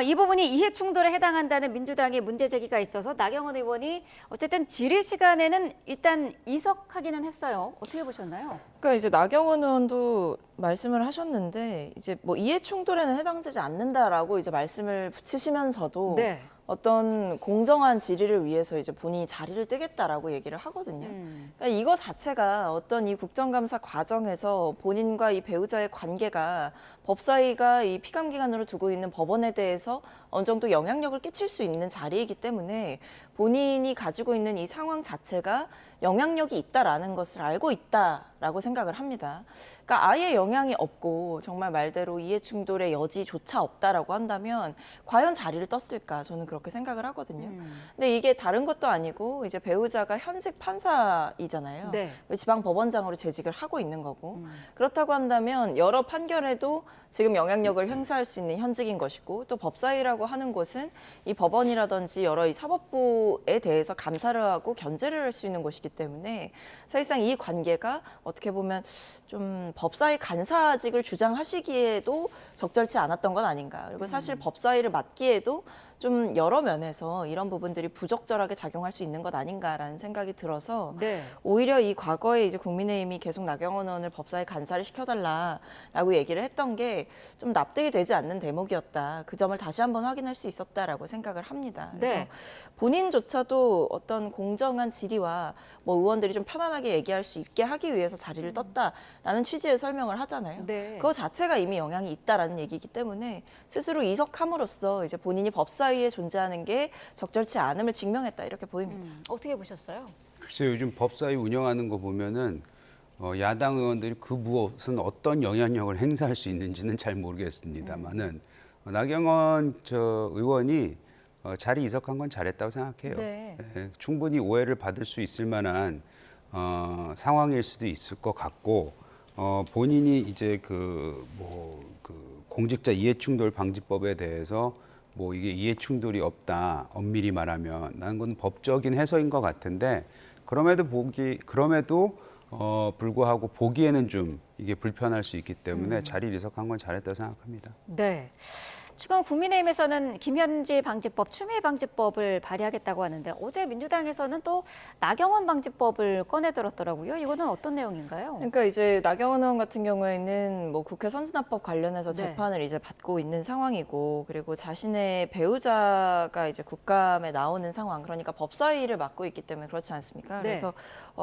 이 부분이 이해 충돌에 해당한다는 민주당의 문제 제기가 있어서 나경원 의원이 어쨌든 질의 시간에는 일단 이석하기는 했어요. 어떻게 보셨나요? 그러니까 이제 나경원 의원도 말씀을 하셨는데 이제 뭐 이해 충돌에는 해당되지 않는다라고 이제 말씀을 붙이시면서도 네. 어떤 공정한 질의를 위해서 이제 본인이 자리를 뜨겠다라고 얘기를 하거든요. 그러니까 이거 자체가 어떤 이 국정감사 과정에서 본인과 이 배우자의 관계가 법사위가 이 피감기관으로 두고 있는 법원에 대해서 어느 정도 영향력을 끼칠 수 있는 자리이기 때문에 본인이 가지고 있는 이 상황 자체가 영향력이 있다라는 것을 알고 있다라고 생각을 합니다. 그러니까 아예 영향이 없고 정말 말대로 이해충돌의 여지조차 없다라고 한다면 과연 자리를 떴을까 저는 그렇게 생각을 하거든요. 근데 이게 다른 것도 아니고 이제 배우자가 현직 판사이잖아요. 네. 지방법원장으로 재직을 하고 있는 거고 그렇다고 한다면 여러 판결에도 지금 영향력을 행사할 수 있는 현직인 것이고 또 법사위라고 하는 곳은 이 법원이라든지 여러 이 사법부에 대해서 감사를 하고 견제를 할 수 있는 곳이기 때문에 사실상 이 관계가 어떻게 보면 좀 법사위 간사직을 주장하시기에도 적절치 않았던 건 아닌가. 그리고 사실 법사위를 맡기에도 좀 여러 면에서 이런 부분들이 부적절하게 작용할 수 있는 것 아닌가라는 생각이 들어서 네. 오히려 이 과거에 이제 국민의힘이 계속 나경원 의원을 법사위 간사를 시켜달라라고 얘기를 했던 게 좀 납득이 되지 않는 대목이었다. 그 점을 다시 한번 확인할 수 있었다라고 생각을 합니다. 그래서 네. 본인조차도 어떤 공정한 질의와 뭐 의원들이 좀 편안하게 얘기할 수 있게 하기 위해서 자리를 떴다라는 취지의 설명을 하잖아요. 네. 그거 자체가 이미 영향이 있다라는 얘기이기 때문에 스스로 이석함으로써 이제 본인이 법사위에 존재하는 게 적절치 않음을 증명했다 이렇게 보입니다. 어떻게 보셨어요? 글쎄요, 요즘 법사위 운영하는 거 보면은 야당 의원들이 그 무엇은 어떤 영향력을 행사할 수 있는지는 잘 모르겠습니다만은 나경원 의원이 자리 이석한 건 잘했다고 생각해요. 네. 예, 충분히 오해를 받을 수 있을 만한 상황일 수도 있을 것 같고 본인이 이제 그 공직자 이해충돌 방지법에 대해서 뭐 이게 이해충돌이 없다 엄밀히 말하면 나는 건 법적인 해석인 것 같은데 그럼에도 불구하고 보기에는 좀 이게 불편할 수 있기 때문에 자리를 이석한 건 잘했다고 생각합니다. 네. 지금 국민의힘에서는 김현지 방지법, 추미애 방지법을 발의하겠다고 하는데 어제 민주당에서는 또 나경원 방지법을 꺼내들었더라고요. 이거는 어떤 내용인가요? 그러니까 이제 나경원 의원 같은 경우에는 뭐 국회 선진화법 관련해서 네. 재판을 이제 받고 있는 상황이고 그리고 자신의 배우자가 이제 국감에 나오는 상황 그러니까 법사위를 맡고 있기 때문에 그렇지 않습니까? 네. 그래서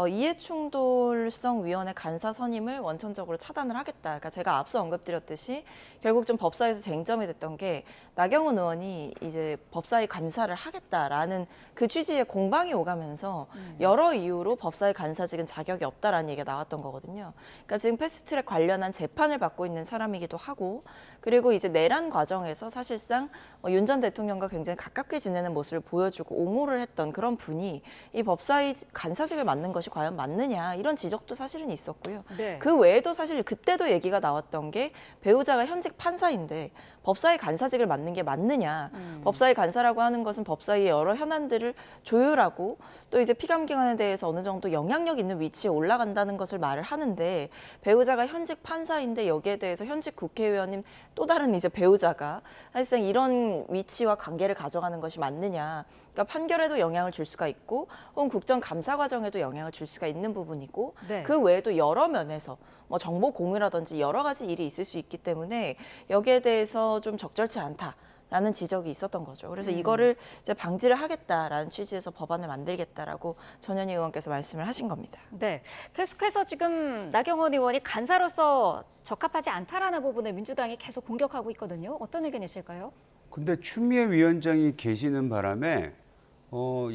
이해충돌성위원회 간사 선임을 원천적으로 차단을 하겠다. 그러니까 제가 앞서 언급드렸듯이 결국 좀 법사위에서 쟁점이 됐던 게 나경원 의원이 이제 법사위 간사를 하겠다라는 그 취지의 공방이 오가면서 여러 이유로 법사위 간사직은 자격이 없다라는 얘기가 나왔던 거거든요. 그러니까 지금 패스트트랙 관련한 재판을 받고 있는 사람이기도 하고 그리고 이제 내란 과정에서 사실상 윤 전 대통령과 굉장히 가깝게 지내는 모습을 보여주고 옹호를 했던 그런 분이 이 법사위 간사직을 맡는 것이 과연 맞느냐 이런 지적도 사실은 있었고요. 네. 그 외에도 사실 그때도 얘기가 나왔던 게 배우자가 현직 판사인데 법사위 간사직을 맡는 게 맞느냐. 법사위 간사라고 하는 것은 법사위의 여러 현안들을 조율하고 또 이제 피감기관에 대해서 어느 정도 영향력 있는 위치에 올라간다는 것을 말을 하는데 배우자가 현직 판사인데 여기에 대해서 현직 국회의원님 또 다른 이제 배우자가 사실상 이런 위치와 관계를 가져가는 것이 맞느냐. 그러니까 판결에도 영향을 줄 수가 있고 혹은 국정감사 과정에도 영향을 줄 수가 있는 부분이고 네. 그 외에도 여러 면에서 뭐 정보 공유라든지 여러 가지 일이 있을 수 있기 때문에 여기에 대해서 좀 적절치 않다라는 지적이 있었던 거죠. 그래서 이거를 이제 방지를 하겠다라는 취지에서 법안을 만들겠다라고 전현희 의원께서 말씀을 하신 겁니다. 네. 계속해서 지금 나경원 의원이 간사로서 적합하지 않다라는 부분을 민주당이 계속 공격하고 있거든요. 어떤 의견이실까요? 근데 추미애 위원장이 계시는 바람에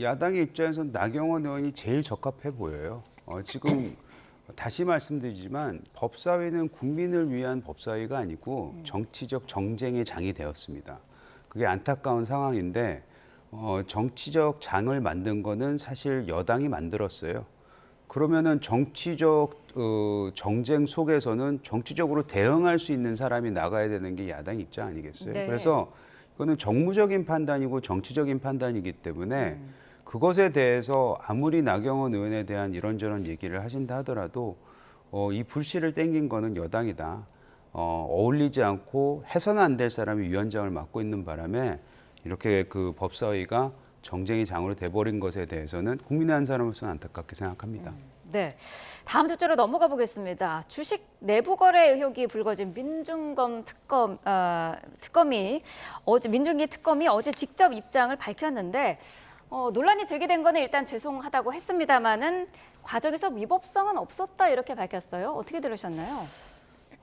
야당의 입장에서는 나경원 의원이 제일 적합해 보여요. 지금 다시 말씀드리지만 법사위는 국민을 위한 법사위가 아니고 정치적 정쟁의 장이 되었습니다. 그게 안타까운 상황인데 정치적 장을 만든 거는 사실 여당이 만들었어요. 그러면은 정치적 정쟁 속에서는 정치적으로 대응할 수 있는 사람이 나가야 되는 게 야당 입장 아니겠어요? 네. 그래서 이거는 정무적인 판단이고 정치적인 판단이기 때문에 그것에 대해서 아무리 나경원 의원에 대한 이런저런 얘기를 하신다 하더라도 이 불씨를 땡긴 거는 여당이다. 어울리지 않고 해서는 안 될 사람이 위원장을 맡고 있는 바람에 이렇게 그 법사위가 정쟁의 장으로 돼버린 것에 대해서는 국민의 한 사람으로서는 안타깝게 생각합니다. 네. 다음 주제로 넘어가 보겠습니다. 주식 내부 거래 의혹이 불거진 민중기 특검이 어제 직접 입장을 밝혔는데 논란이 제기된 거는 일단 죄송하다고 했습니다만은 과정에서 위법성은 없었다 이렇게 밝혔어요. 어떻게 들으셨나요?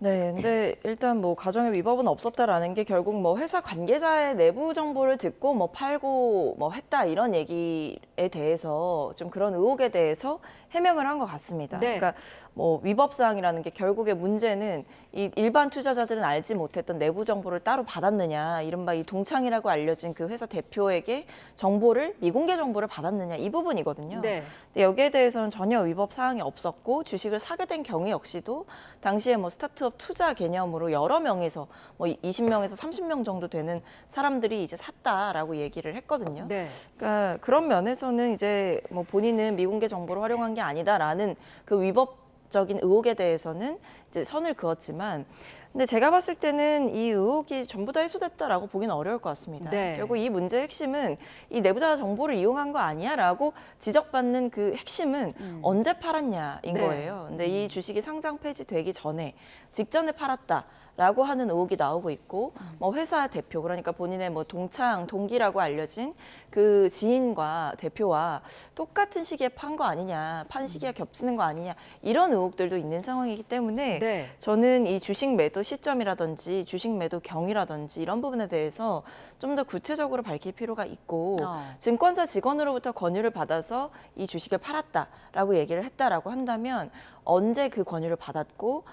네, 근데 일단 뭐 가정의 위법은 없었다라는 게 결국 뭐 회사 관계자의 내부 정보를 듣고 뭐 팔고 뭐 했다 이런 얘기에 대해서 좀 그런 의혹에 대해서 해명을 한 것 같습니다. 네. 그러니까 뭐 위법 사항이라는 게 결국의 문제는 이 일반 투자자들은 알지 못했던 내부 정보를 따로 받았느냐, 이른바 이 동창이라고 알려진 그 회사 대표에게 정보를 미공개 정보를 받았느냐 이 부분이거든요. 네. 근데 여기에 대해서는 전혀 위법 사항이 없었고 주식을 사게 된 경위 역시도 당시에 뭐 스타트업 투자 개념으로 여러 명에서 뭐 20명에서 30명 정도 되는 사람들이 이제 샀다라고 얘기를 했거든요. 네. 그러니까 그런 면에서는 이제 뭐 본인은 미공개 정보를 활용한 게 아니다라는 그 위법적인 의혹에 대해서는 이제 선을 그었지만, 근데 제가 봤을 때는 이 의혹이 전부 다 해소됐다라고 보기는 어려울 것 같습니다. 네. 결국 이 문제의 핵심은 이 내부자 정보를 이용한 거 아니야라고 지적받는 그 핵심은 언제 팔았냐인 네. 거예요. 근데 이 주식이 상장 폐지되기 전에 직전에 팔았다라고 하는 의혹이 나오고 있고, 뭐 회사 대표, 그러니까 본인의 뭐 동창 동기라고 알려진 그 지인과 대표와 똑같은 시기에 판 거 아니냐, 판 시기가 겹치는 거 아니냐 이런 의혹들도 있는 상황이기 때문에 네. 저는 이 주식 매도 시점이라든지 주식 매도 경위라든지 이런 부분에 대해서 좀 더 구체적으로 밝힐 필요가 있고, 증권사 직원으로부터 권유를 받아서 이 주식을 팔았다라고 얘기를 했다라고 한다면 언제 그 권유를 받았고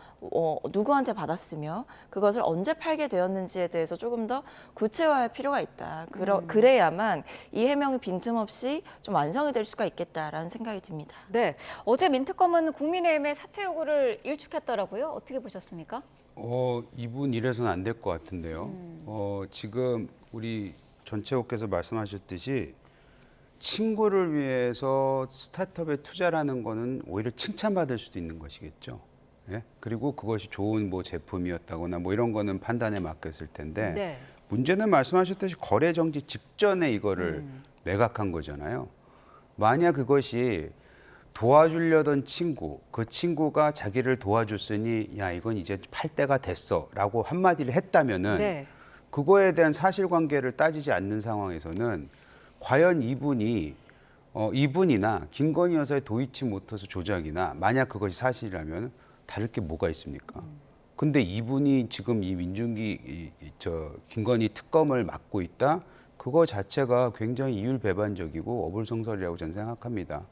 누구한테 받았으며 그것을 언제 팔게 되었는지에 대해서 조금 더 구체화할 필요가 있다. 그래야만 이 해명이 빈틈없이 좀 완성이 될 수가 있겠다라는 생각이 듭니다. 네. 어제 민특검은 국민의힘의 사퇴 요구를 일축했더라고요. 어떻게 보셨습니까? 이분 이래서는 안 될 것 같은데요. 지금 우리 전채호께서 말씀하셨듯이 친구를 위해서 스타트업에 투자라는 거는 오히려 칭찬받을 수도 있는 것이겠죠. 예? 그리고 그것이 좋은 뭐 제품이었다거나 뭐 이런 거는 판단에 맡겼을 텐데, 네. 문제는 말씀하셨듯이 거래 정지 직전에 이거를 매각한 거잖아요. 만약 그것이 도와주려던 친구, 그 친구가 자기를 도와줬으니 야 이건 이제 팔 때가 됐어라고 한마디를 했다면은 네. 그거에 대한 사실관계를 따지지 않는 상황에서는 과연 이분이나 김건희 여사의 도이치모터스 조작이나 만약 그것이 사실이라면 다를 게 뭐가 있습니까? 근데 이분이 지금 이 민중기 김건희 특검을 맡고 있다. 그거 자체가 굉장히 이율배반적이고 어불성설이라고 저는 생각합니다.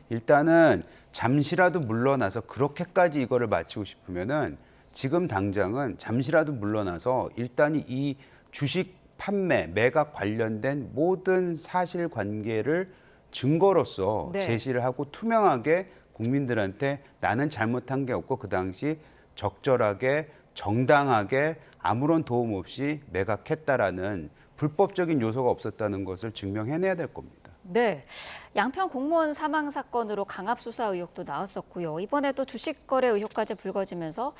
일단은 잠시라도 물러나서 그렇게까지 이거를 마치고 싶으면은 지금 당장은 잠시라도 물러나서 일단 이 주식 판매, 매각 관련된 모든 사실관계를 증거로서 네. 제시를 하고 투명하게 국민들한테 나는 잘못한 게 없고 그 당시 적절하게 정당하게 아무런 도움 없이 매각했다라는 불법적인 요소가 없었다는 것을 증명해내야 될 겁니다. 네. 양평 공무원 사망 사건으로 강압 수사 의혹도 나왔었고요. 이번에도 주식 거래 의혹까지 불거지면서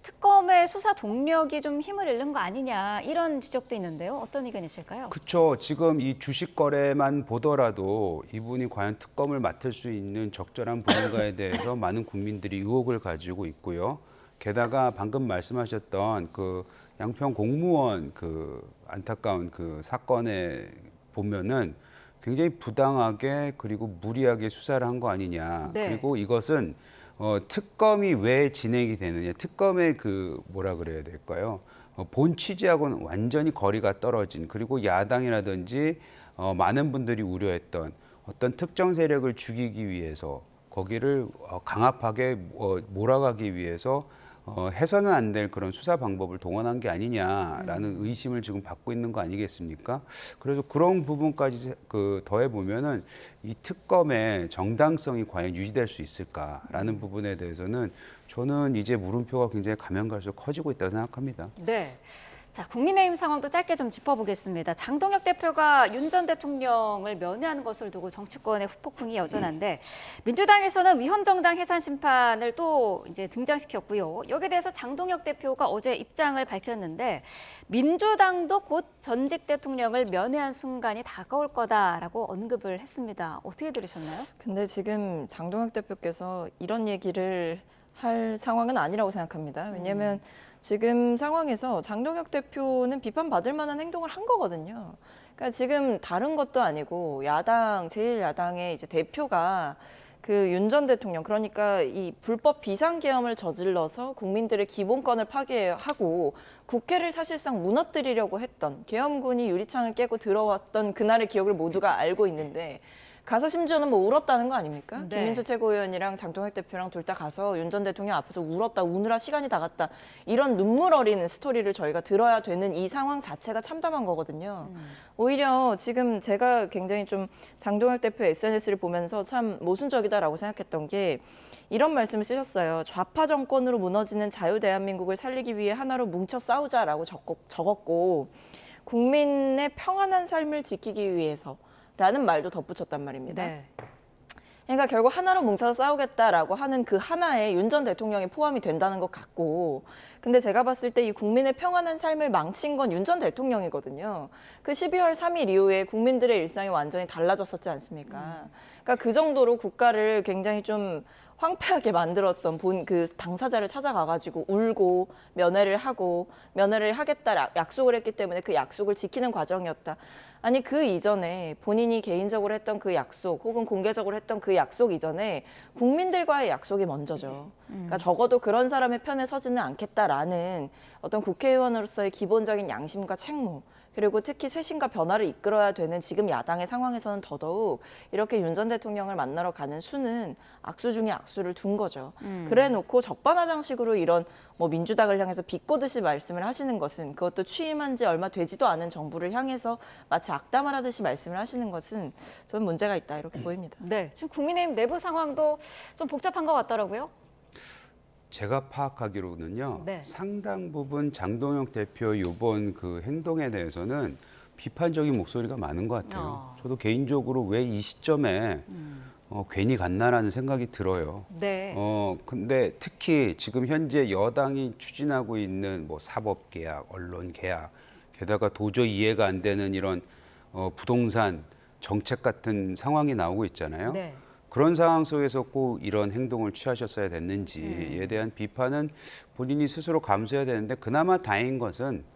특검의 수사 동력이 좀 힘을 잃는 거 아니냐 이런 지적도 있는데요. 어떤 의견이실까요? 그렇죠. 지금 이 주식 거래만 보더라도 이분이 과연 특검을 맡을 수 있는 적절한 분인가에 대해서 많은 국민들이 의혹을 가지고 있고요. 게다가 방금 말씀하셨던 그 양평 공무원 그 안타까운 그 사건에 보면은 굉장히 부당하게 그리고 무리하게 수사를 한 거 아니냐. 네. 그리고 이것은 특검이 왜 진행이 되느냐. 특검의 그 뭐라 그래야 될까요? 본 취지하고는 완전히 거리가 떨어진, 그리고 야당이라든지 많은 분들이 우려했던 어떤 특정 세력을 죽이기 위해서 거기를 강압하게 몰아가기 위해서 해서는 안 될 그런 수사 방법을 동원한 게 아니냐라는 의심을 지금 받고 있는 거 아니겠습니까? 그래서 그런 부분까지 더해 보면은 이 특검의 정당성이 과연 유지될 수 있을까라는 부분에 대해서는 저는 이제 물음표가 굉장히 가면 갈수록 커지고 있다고 생각합니다. 네. 자, 국민의힘 상황도 짧게 좀 짚어보겠습니다. 장동혁 대표가 윤 전 대통령을 면회하는 것을 두고 정치권의 후폭풍이 여전한데 민주당에서는 위헌정당 해산 심판을 또 이제 등장시켰고요. 여기에 대해서 장동혁 대표가 어제 입장을 밝혔는데 민주당도 곧 전직 대통령을 면회한 순간이 다가올 거다라고 언급을 했습니다. 어떻게 들으셨나요? 근데 지금 장동혁 대표께서 이런 얘기를 할 상황은 아니라고 생각합니다. 왜냐하면 지금 상황에서 장동혁 대표는 비판받을 만한 행동을 한 거거든요. 그러니까 지금 다른 것도 아니고 야당, 제1야당의 이제 대표가 그 윤 전 대통령, 그러니까 이 불법 비상계엄을 저질러서 국민들의 기본권을 파괴하고 국회를 사실상 무너뜨리려고 했던 계엄군이 유리창을 깨고 들어왔던 그날의 기억을 모두가 알고 있는데 가서 심지어는 뭐 울었다는 거 아닙니까? 네. 김민수 최고위원이랑 장동혁 대표랑 둘 다 가서 윤 전 대통령 앞에서 울었다, 우느라 시간이 다 갔다. 이런 눈물 어린 스토리를 저희가 들어야 되는 이 상황 자체가 참담한 거거든요. 오히려 지금 제가 굉장히 좀 장동혁 대표 SNS를 보면서 참 모순적이다라고 생각했던 게 이런 말씀을 쓰셨어요. 좌파 정권으로 무너지는 자유 대한민국을 살리기 위해 하나로 뭉쳐 싸우자라고 적었고 국민의 평안한 삶을 지키기 위해서 라는 말도 덧붙였단 말입니다. 네. 그러니까 결국 하나로 뭉쳐서 싸우겠다라고 하는 그 하나에 윤 전 대통령이 포함이 된다는 것 같고, 근데 제가 봤을 때 이 국민의 평안한 삶을 망친 건 윤 전 대통령이거든요. 그 12월 3일 이후에 국민들의 일상이 완전히 달라졌었지 않습니까? 그러니까 그 정도로 국가를 굉장히 좀 황폐하게 만들었던 그 당사자를 찾아가가지고 울고 면회를 하겠다 약속을 했기 때문에 그 약속을 지키는 과정이었다. 아니 그 이전에 본인이 개인적으로 했던 그 약속 혹은 공개적으로 했던 그 약속 이전에 국민들과의 약속이 먼저죠. 그러니까 적어도 그런 사람의 편에 서지는 않겠다라는 어떤 국회의원으로서의 기본적인 양심과 책무, 그리고 특히 쇄신과 변화를 이끌어야 되는 지금 야당의 상황에서는 더더욱 이렇게 윤 전 대통령을 만나러 가는 수는 악수 중에 악수를 둔 거죠. 그래놓고 적반하장식으로 이런 뭐 민주당을 향해서 비꼬듯이 말씀을 하시는 것은, 그것도 취임한 지 얼마 되지도 않은 정부를 향해서 마치 악담을 하듯이 말씀을 하시는 것은 저는 문제가 있다 이렇게 보입니다. 네, 지금 국민의힘 내부 상황도 좀 복잡한 것 같더라고요. 제가 파악하기로는요. 네. 상당 부분 장동혁 대표 이번 그 행동에 대해서는 비판적인 목소리가 많은 것 같아요. 저도 개인적으로 왜 이 시점에 괜히 갔나라는 생각이 들어요. 네. 근데 특히 지금 현재 여당이 추진하고 있는 뭐 사법개혁, 언론개혁, 게다가 도저히 이해가 안 되는 이런 부동산 정책 같은 상황이 나오고 있잖아요. 네. 그런 상황 속에서 꼭 이런 행동을 취하셨어야 됐는지에 대한 비판은 본인이 스스로 감수해야 되는데, 그나마 다행인 것은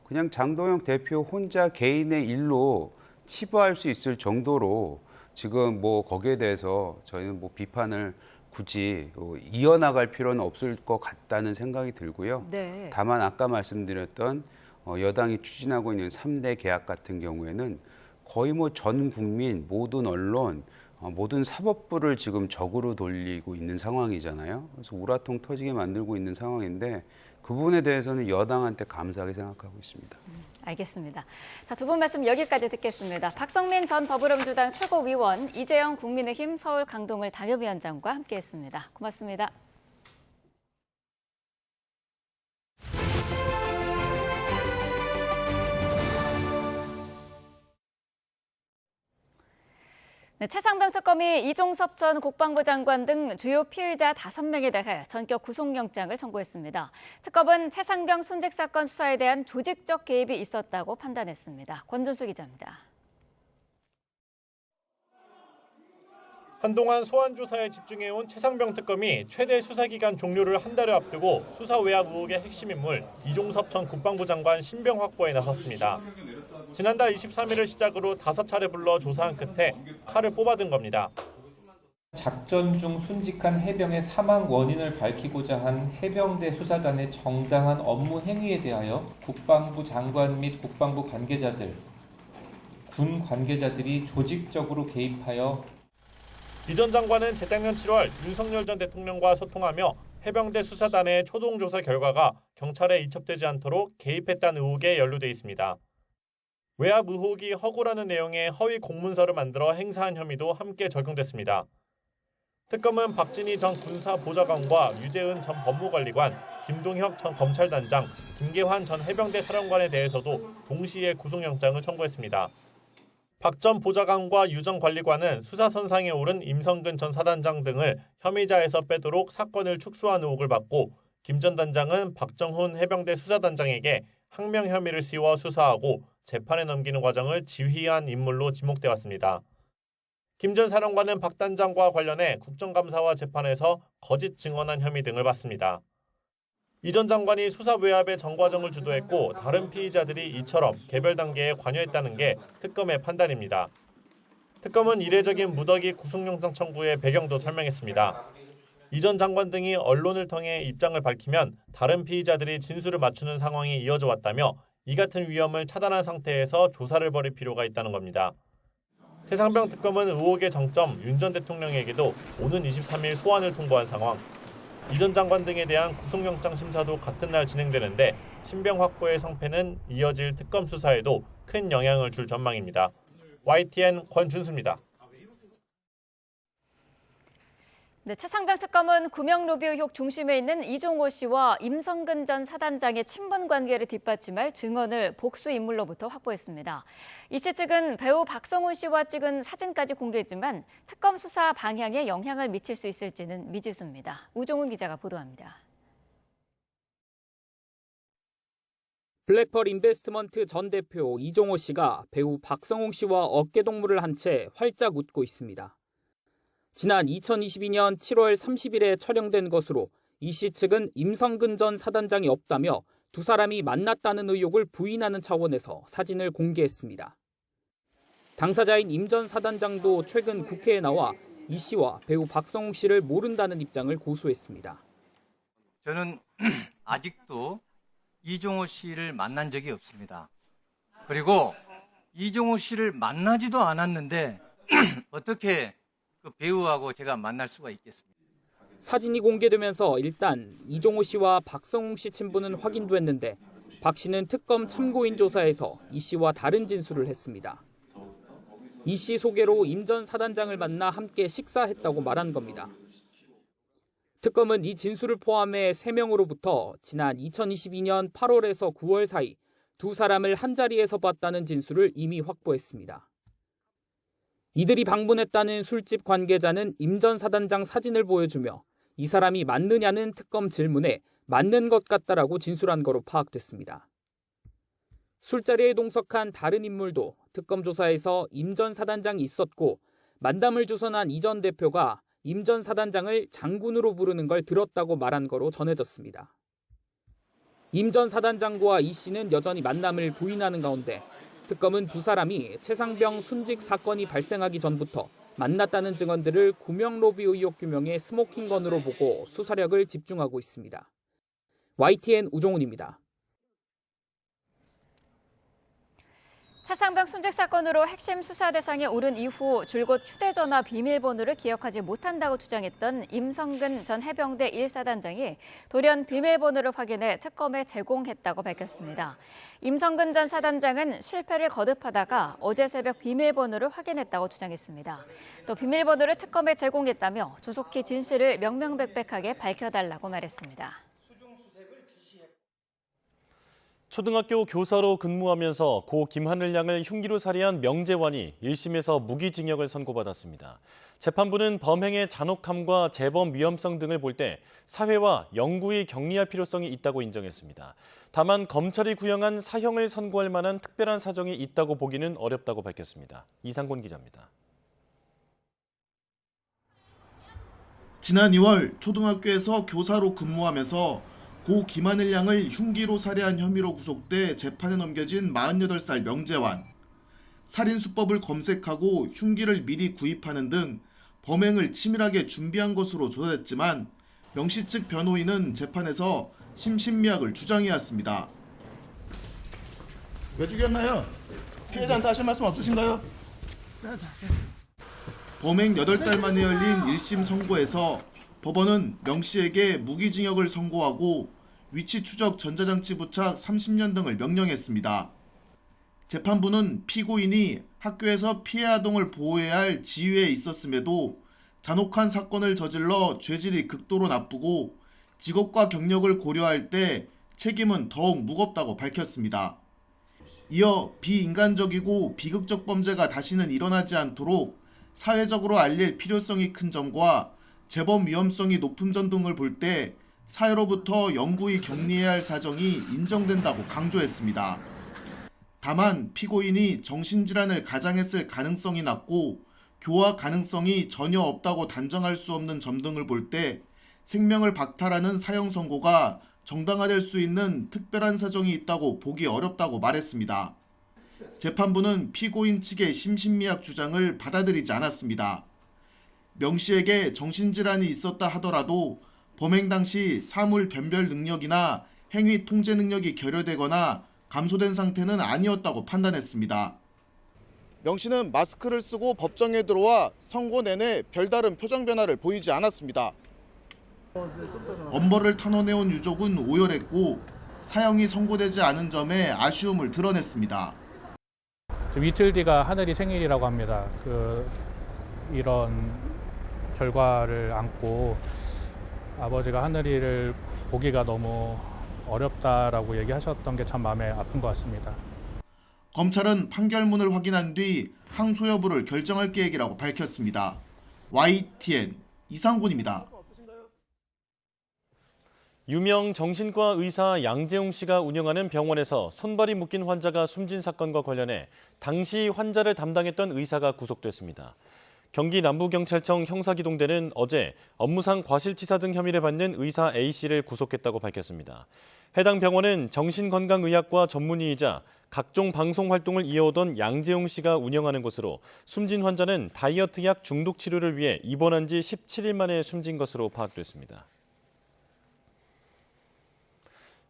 그냥 장동혁 대표 혼자 개인의 일로 치부할 수 있을 정도로 지금 뭐 거기에 대해서 저희는 뭐 비판을 굳이 이어나갈 필요는 없을 것 같다는 생각이 들고요. 네. 다만 아까 말씀드렸던 여당이 추진하고 있는 3대 계약 같은 경우에는 거의 뭐 전 국민, 모든 언론, 모든 사법부를 지금 적으로 돌리고 있는 상황이잖아요. 그래서 우라통 터지게 만들고 있는 상황인데 그 부분에 대해서는 여당한테 감사하게 생각하고 있습니다. 알겠습니다. 자, 두 분 말씀 여기까지 듣겠습니다. 박성민 전 더불어민주당 최고위원, 이재영 국민의힘 서울 강동을 당협위원장과 함께했습니다. 고맙습니다. 네, 최상병 특검이 이종섭 전 국방부 장관 등 주요 피의자 5명에 대해 전격 구속영장을 청구했습니다. 특검은 최상병 순직 사건 수사에 대한 조직적 개입이 있었다고 판단했습니다. 권준수 기자입니다. 한동안 소환 조사에 집중해온 최상병 특검이 최대 수사기간 종료를 한 달을 앞두고 수사 외압 의혹의 핵심 인물 이종섭 전 국방부 장관 신병 확보에 나섰습니다. 지난달 23일을 시작으로 5차례 불러 조사한 끝에 칼을 뽑아든 겁니다. 작전 중 순직한 해병의 사망 원인을 밝히고자 한 해병대 수사단의 정당한 업무 행위에 대하여 국방부 장관 및 국방부 관계자들, 군 관계자들이 조직적으로 개입하여 이 전 장관은 재작년 7월 윤석열 전 대통령과 소통하며 해병대 수사단의 초동조사 결과가 경찰에 이첩되지 않도록 개입했다는 의혹에 연루돼 있습니다. 외압 의혹이 허구라는 내용의 허위 공문서를 만들어 행사한 혐의도 함께 적용됐습니다. 특검은 박진희 전 군사보좌관과 유재은 전 법무관리관, 김동혁 전 검찰단장, 김계환 전 해병대 사령관에 대해서도 동시에 구속영장을 청구했습니다. 박 전 보좌관과 유 전 관리관은 수사선상에 오른 임성근 전 사단장 등을 혐의자에서 빼도록 사건을 축소한 의혹을 받고, 김 전 단장은 박정훈 해병대 수사단장에게 항명 혐의를 씌워 수사하고 재판에 넘기는 과정을 지휘한 인물로 지목돼 왔습니다. 김 전 사령관은 박 단장과 관련해 국정감사와 재판에서 거짓 증언한 혐의 등을 받습니다. 이 전 장관이 수사 외압의 전 과정을 주도했고 다른 피의자들이 이처럼 개별 단계에 관여했다는 게 특검의 판단입니다. 특검은 이례적인 무더기 구속영장 청구의 배경도 설명했습니다. 이 전 장관 등이 언론을 통해 입장을 밝히면 다른 피의자들이 진술을 맞추는 상황이 이어져 왔다며 이 같은 위험을 차단한 상태에서 조사를 벌일 필요가 있다는 겁니다. 최상병 특검은 의혹의 정점 윤 전 대통령에게도 오는 23일 소환을 통보한 상황. 이 전 장관 등에 대한 구속영장 심사도 같은 날 진행되는데 신병 확보의 성패는 이어질 특검 수사에도 큰 영향을 줄 전망입니다. YTN 권준수입니다. 네, 최상병 특검은 구명 로비 의혹 중심에 있는 이종호 씨와 임성근 전 사단장의 친분 관계를 뒷받침할 증언을 복수 인물로부터 확보했습니다. 이 씨 측은 배우 박성훈 씨와 찍은 사진까지 공개했지만 특검 수사 방향에 영향을 미칠 수 있을지는 미지수입니다. 우종훈 기자가 보도합니다. 블랙펄 인베스트먼트 전 대표 이종호 씨가 배우 박성웅 씨와 어깨동무를 한 채 활짝 웃고 있습니다. 지난 2022년 7월 30일에 촬영된 것으로 이 씨 측은 임성근 전 사단장이 없다며 두 사람이 만났다는 의혹을 부인하는 차원에서 사진을 공개했습니다. 당사자인 임 전 사단장도 최근 국회에 나와 이 씨와 배우 박성웅 씨를 모른다는 입장을 고수했습니다. 저는 아직도 이종호 씨를 만난 적이 없습니다. 그리고 이종호 씨를 만나지도 않았는데 어떻게 그 배우하고 제가 만날 수가 있겠습니까? 사진이 공개되면서 일단 이종호 씨와 박성웅 씨 친분은 확인됐는데 박 씨는 특검 참고인 조사에서 이 씨와 다른 진술을 했습니다. 이 씨 소개로 임 전 사단장을 만나 함께 식사했다고 말한 겁니다. 특검은 이 진술을 포함해 3명으로부터 지난 2022년 8월에서 9월 사이 두 사람을 한자리에서 봤다는 진술을 이미 확보했습니다. 이들이 방문했다는 술집 관계자는 임 전 사단장 사진을 보여주며 이 사람이 맞느냐는 특검 질문에 맞는 것 같다라고 진술한 거로 파악됐습니다. 술자리에 동석한 다른 인물도 특검 조사에서 임 전 사단장이 있었고 만담을 주선한 이 전 대표가 임 전 사단장을 장군으로 부르는 걸 들었다고 말한 거로 전해졌습니다. 임 전 사단장과 이 씨는 여전히 만남을 부인하는 가운데 특검은 두 사람이 최상병 순직 사건이 발생하기 전부터 만났다는 증언들을 구명 로비 의혹 규명의 스모킹건으로 보고 수사력을 집중하고 있습니다. YTN 우종훈입니다. 최상병 순직 사건으로 핵심 수사 대상에 오른 이후 줄곧 휴대전화 비밀번호를 기억하지 못한다고 주장했던 임성근 전 해병대 1사단장이 돌연 비밀번호를 확인해 특검에 제공했다고 밝혔습니다. 임성근 전 사단장은 실패를 거듭하다가 어제 새벽 비밀번호를 확인했다고 주장했습니다. 또 비밀번호를 특검에 제공했다며 조속히 진실을 명명백백하게 밝혀달라고 말했습니다. 초등학교 교사로 근무하면서 고 김하늘 양을 흉기로 살해한 명재환이 1심에서 무기징역을 선고받았습니다. 재판부는 범행의 잔혹함과 재범 위험성 등을 볼 때 사회와 영구히 격리할 필요성이 있다고 인정했습니다. 다만 검찰이 구형한 사형을 선고할 만한 특별한 사정이 있다고 보기는 어렵다고 밝혔습니다. 이상곤 기자입니다. 지난 2월 초등학교에서 교사로 근무하면서 고 김하늘 양을 흉기로 살해한 혐의로 구속돼 재판에 넘겨진 48살 명재환. 살인 수법을 검색하고 흉기를 미리 구입하는 등 범행을 치밀하게 준비한 것으로 조사됐지만 명씨 측 변호인은 재판에서 심신미약을 주장해왔습니다. 왜 죽였나요? 피해자한테 하실 말씀 없으신가요? 범행 8달 만에 열린 1심 선고에서 법원은 명씨에게 무기징역을 선고하고 위치 추적 전자장치 부착 30년 등을 명령했습니다. 재판부는 피고인이 학교에서 피해 아동을 보호해야 할 지위에 있었음에도 잔혹한 사건을 저질러 죄질이 극도로 나쁘고 직업과 경력을 고려할 때 책임은 더욱 무겁다고 밝혔습니다. 이어 비인간적이고 비극적 범죄가 다시는 일어나지 않도록 사회적으로 알릴 필요성이 큰 점과 재범 위험성이 높은 점 등을 볼 때 사회로부터 영구히 격리해야 할 사정이 인정된다고 강조했습니다. 다만 피고인이 정신질환을 가장했을 가능성이 낮고 교화 가능성이 전혀 없다고 단정할 수 없는 점 등을 볼 때 생명을 박탈하는 사형 선고가 정당화될 수 있는 특별한 사정이 있다고 보기 어렵다고 말했습니다. 재판부는 피고인 측의 심신미약 주장을 받아들이지 않았습니다. 명 씨에게 정신질환이 있었다 하더라도 범행 당시 사물 변별 능력이나 행위 통제 능력이 결여되거나 감소된 상태는 아니었다고 판단했습니다. 명 씨는 마스크를 쓰고 법정에 들어와 선고 내내 별다른 표정 변화를 보이지 않았습니다. 엄벌을 탄원해온 유족은 오열했고 사형이 선고되지 않은 점에 아쉬움을 드러냈습니다. 이틀 뒤가 하늘이 생일이라고 합니다. 이런 결과를 안고 아버지가 하늘이를 보기가 너무 어렵다라고 얘기하셨던 게 참 마음에 아픈 것 같습니다. 검찰은 판결문을 확인한 뒤 항소 여부를 결정할 계획이라고 밝혔습니다. YTN 이상곤입니다. 유명 정신과 의사 양재웅 씨가 운영하는 병원에서 손발이 묶인 환자가 숨진 사건과 관련해 당시 환자를 담당했던 의사가 구속됐습니다. 경기 남부경찰청 형사기동대는 어제 업무상 과실치사 등 혐의를 받는 의사 A씨를 구속했다고 밝혔습니다. 해당 병원은 정신건강의학과 전문의이자 각종 방송 활동을 이어오던 양재웅 씨가 운영하는 곳으로 숨진 환자는 다이어트 약 중독 치료를 위해 입원한 지 17일 만에 숨진 것으로 파악됐습니다.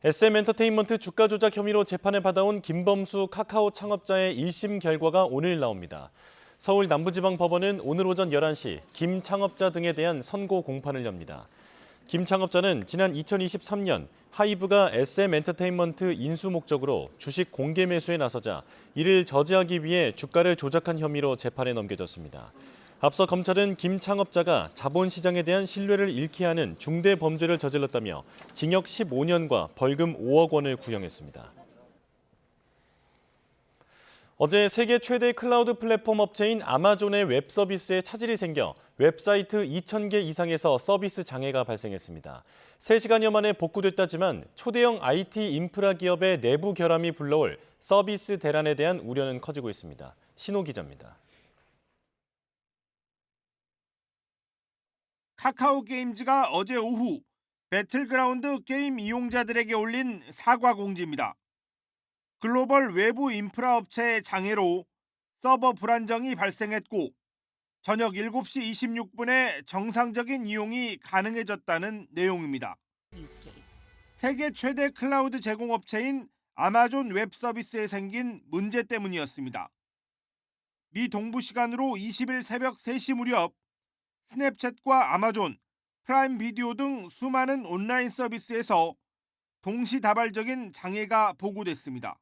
SM엔터테인먼트 주가 조작 혐의로 재판을 받아온 김범수 카카오 창업자의 1심 결과가 오늘 나옵니다. 서울 남부지방법원은 오늘 오전 11시 김 창업자 등에 대한 선고 공판을 엽니다. 김 창업자는 지난 2023년 하이브가 SM엔터테인먼트 인수 목적으로 주식 공개 매수에 나서자 이를 저지하기 위해 주가를 조작한 혐의로 재판에 넘겨졌습니다. 앞서 검찰은 김 창업자가 자본시장에 대한 신뢰를 잃게 하는 중대 범죄를 저질렀다며 징역 15년과 벌금 5억 원을 구형했습니다. 어제 세계 최대 클라우드 플랫폼 업체인 아마존의 웹 서비스에 차질이 생겨 웹사이트 2,000개 이상에서 서비스 장애가 발생했습니다. 3시간여 만에 복구됐다지만 초대형 IT 인프라 기업의 내부 결함이 불러올 서비스 대란에 대한 우려는 커지고 있습니다. 신호 기자입니다. 카카오 게임즈가 어제 오후 배틀그라운드 게임 이용자들에게 올린 사과 공지입니다. 글로벌 외부 인프라 업체의 장애로 서버 불안정이 발생했고 저녁 7시 26분에 정상적인 이용이 가능해졌다는 내용입니다. 세계 최대 클라우드 제공업체인 아마존 웹 서비스에 생긴 문제 때문이었습니다. 미 동부 시간으로 20일 새벽 3시 무렵 스냅챗과 아마존, 프라임 비디오 등 수많은 온라인 서비스에서 동시다발적인 장애가 보고됐습니다.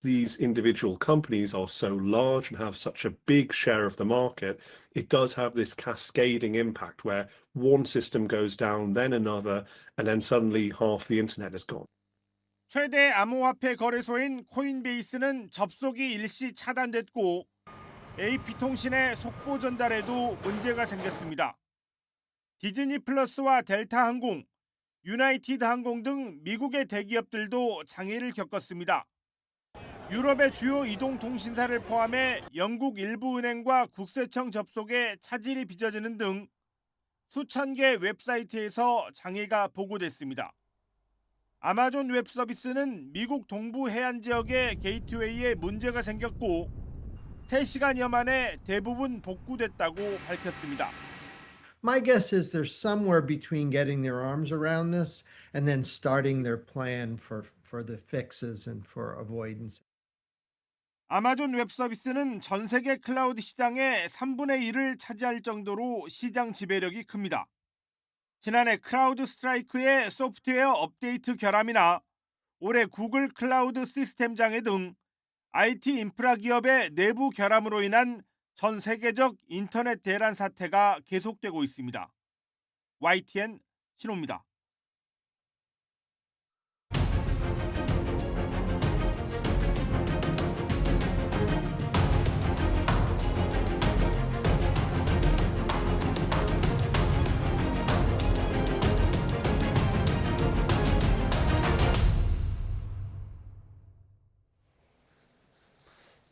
These individual companies are so large and have such a big share of the market, it does have this cascading impact where one system goes down, then another, and then suddenly half the internet is gone. 최대 암호화폐 거래소인 코인베이스는 접속이 일시 차단됐고 AP통신의 속보 전달에도 문제가 생겼습니다. 디즈니 플러스와 델타 항공, 유나이티드 항공 등 미국의 대기업들도 장애를 겪었습니다. 유럽의 주요 이동통신사를 포함해 영국 일부 은행과 국세청 접속에 차질이 빚어지는 등 수천 개 웹사이트에서 장애가 보고됐습니다. 아마존 웹 서비스는 미국 동부 해안 지역의 게이트웨이에 문제가 생겼고 3시간여 만에 대부분 복구됐다고 밝혔습니다. My guess is they're somewhere between getting their arms around this and then starting their plan for the fixes and for avoidance. 아마존 웹 서비스는 전 세계 클라우드 시장의 3분의 1을 차지할 정도로 시장 지배력이 큽니다. 지난해 크라우드 스트라이크의 소프트웨어 업데이트 결함이나 올해 구글 클라우드 시스템 장애 등 IT 인프라 기업의 내부 결함으로 인한 전 세계적 인터넷 대란 사태가 계속되고 있습니다. YTN 신호입니다.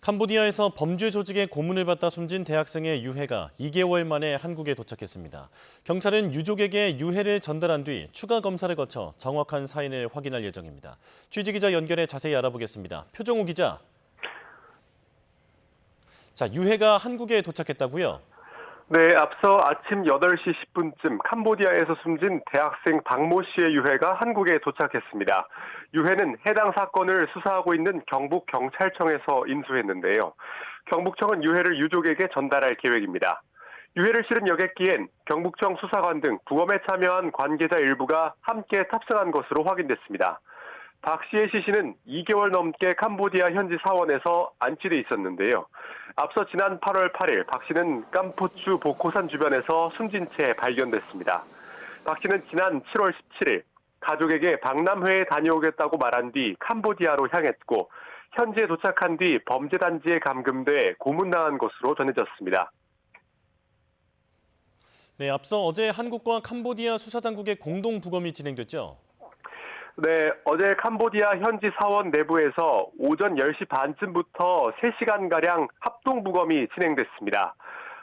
캄보디아에서 범죄 조직의 고문을 받다 숨진 대학생의 유해가 2개월 만에 한국에 도착했습니다. 경찰은 유족에게 유해를 전달한 뒤 추가 검사를 거쳐 정확한 사인을 확인할 예정입니다. 취재기자 연결해 자세히 알아보겠습니다. 표정우 기자. 자, 유해가 한국에 도착했다고요? 네, 앞서 아침 8시 10분쯤 캄보디아에서 숨진 대학생 박모 씨의 유해가 한국에 도착했습니다. 유해는 해당 사건을 수사하고 있는 경북경찰청에서 인수했는데요. 경북청은 유해를 유족에게 전달할 계획입니다. 유해를 실은 여객기엔 경북청 수사관 등 부검에 참여한 관계자 일부가 함께 탑승한 것으로 확인됐습니다. 박 씨의 시신은 2개월 넘게 캄보디아 현지 사원에서 안치돼 있었는데요. 앞서 지난 8월 8일 박 씨는 깜포추 보코산 주변에서 숨진 채 발견됐습니다. 박 씨는 지난 7월 17일 가족에게 박람회에 다녀오겠다고 말한 뒤 캄보디아로 향했고 현지에 도착한 뒤 범죄단지에 감금돼 고문당한 것으로 전해졌습니다. 네, 앞서 어제 한국과 캄보디아 수사당국의 공동 부검이 진행됐죠? 네, 어제 캄보디아 현지 사원 내부에서 오전 10시 반쯤부터 3시간가량 합동부검이 진행됐습니다.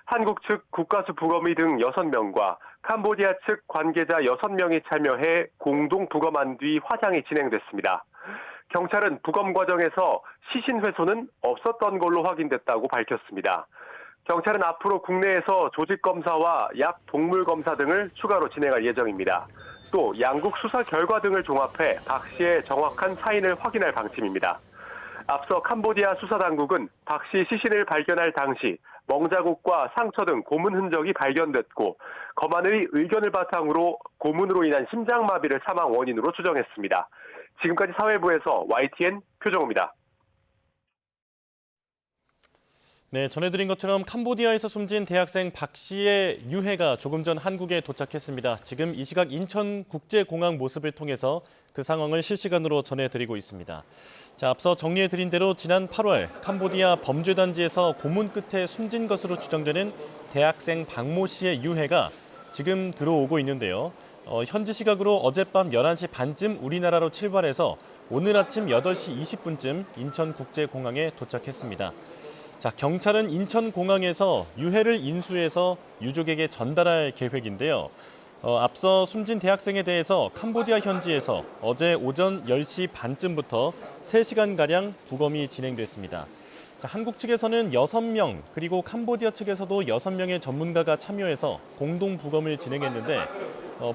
한국 측 국가수 부검의 등 6명과 캄보디아 측 관계자 6명이 참여해 공동 부검한 뒤 화장이 진행됐습니다. 경찰은 부검 과정에서 시신 훼손은 없었던 걸로 확인됐다고 밝혔습니다. 경찰은 앞으로 국내에서 조직검사와 약 동물검사 등을 추가로 진행할 예정입니다. 또 양국 수사 결과 등을 종합해 박 씨의 정확한 사인을 확인할 방침입니다. 앞서 캄보디아 수사당국은 박 씨 시신을 발견할 당시 멍자국과 상처 등 고문 흔적이 발견됐고 검안의 의견을 바탕으로 고문으로 인한 심장마비를 사망 원인으로 추정했습니다. 지금까지 사회부에서 YTN 표정호입니다. 네, 전해드린 것처럼 캄보디아에서 숨진 대학생 박 씨의 유해가 조금 전 한국에 도착했습니다. 지금 이 시각 인천국제공항 모습을 통해서 그 상황을 실시간으로 전해드리고 있습니다. 자, 앞서 정리해드린 대로 지난 8월 캄보디아 범죄단지에서 고문 끝에 숨진 것으로 추정되는 대학생 박모 씨의 유해가 지금 들어오고 있는데요. 현지 시각으로 어젯밤 11시 반쯤 우리나라로 출발해서 오늘 아침 8시 20분쯤 인천국제공항에 도착했습니다. 자, 경찰은 인천공항에서 유해를 인수해서 유족에게 전달할 계획인데요. 앞서 숨진 대학생에 대해서 캄보디아 현지에서 어제 오전 10시 반쯤부터 3시간가량 부검이 진행됐습니다. 자, 한국 측에서는 6명, 그리고 캄보디아 측에서도 6명의 전문가가 참여해서 공동 부검을 진행했는데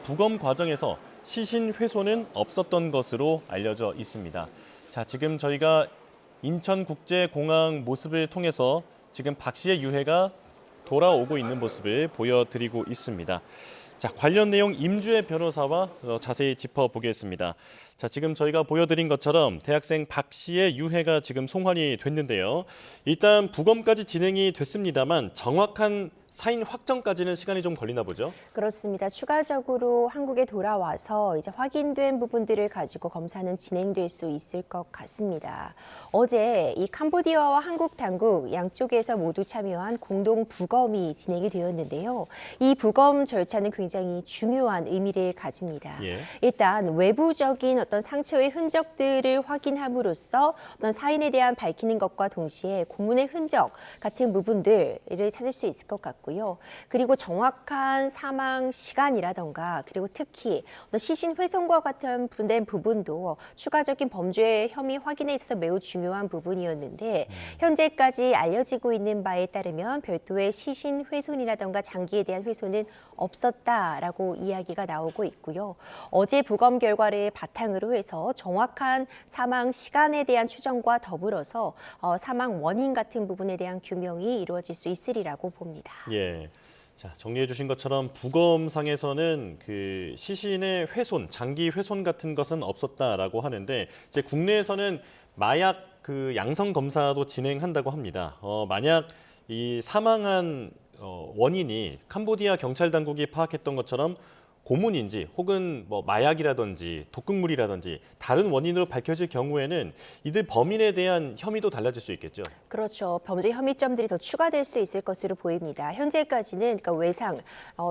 부검 과정에서 시신 훼손은 없었던 것으로 알려져 있습니다. 자, 지금 저희가 인천국제공항 모습을 통해서 지금 박 씨의 유해가 돌아오고 있는 모습을 보여드리고 있습니다. 자, 관련 내용 임주혜 변호사와 자세히 짚어보겠습니다. 자, 지금 저희가 보여드린 것처럼 대학생 박 씨의 유해가 지금 송환이 됐는데요. 일단 부검까지 진행이 됐습니다만 정확한 사인 확정까지는 시간이 좀 걸리나 보죠? 그렇습니다. 추가적으로 한국에 돌아와서 이제 확인된 부분들을 가지고 검사는 진행될 수 있을 것 같습니다. 어제 이 캄보디아와 한국 당국 양쪽에서 모두 참여한 공동 부검이 진행이 되었는데요. 이 부검 절차는 굉장히 중요한 의미를 가집니다. 일단 외부적인 어떤 상처의 흔적들을 확인함으로써 어떤 사인에 대한 밝히는 것과 동시에 고문의 흔적 같은 부분들을 찾을 수 있을 것 같고요. 그리고 정확한 사망 시간이라던가 그리고 특히 시신 훼손과 같은 부분도 추가적인 범죄 혐의 확인에 있어서 매우 중요한 부분이었는데 현재까지 알려지고 있는 바에 따르면 별도의 시신 훼손이라던가 장기에 대한 훼손은 없었다라고 이야기가 나오고 있고요. 어제 부검 결과를 바탕으로 해서 정확한 사망 시간에 대한 추정과 더불어서 사망 원인 같은 부분에 대한 규명이 이루어질 수 있으리라고 봅니다. 예. 자, 정리해 주신 것처럼 부검상에서는 그 시신의 훼손, 장기 훼손 같은 것은 없었다라고 하는데 이제 국내에서는 마약 그 양성 검사도 진행한다고 합니다. 만약 이 사망한 원인이 캄보디아 경찰 당국이 파악했던 것처럼 고문인지 혹은 뭐 마약이라든지 독극물이라든지 다른 원인으로 밝혀질 경우에는 이들 범인에 대한 혐의도 달라질 수 있겠죠. 그렇죠. 범죄 혐의점들이 더 추가될 수 있을 것으로 보입니다. 현재까지는 그러니까 외상,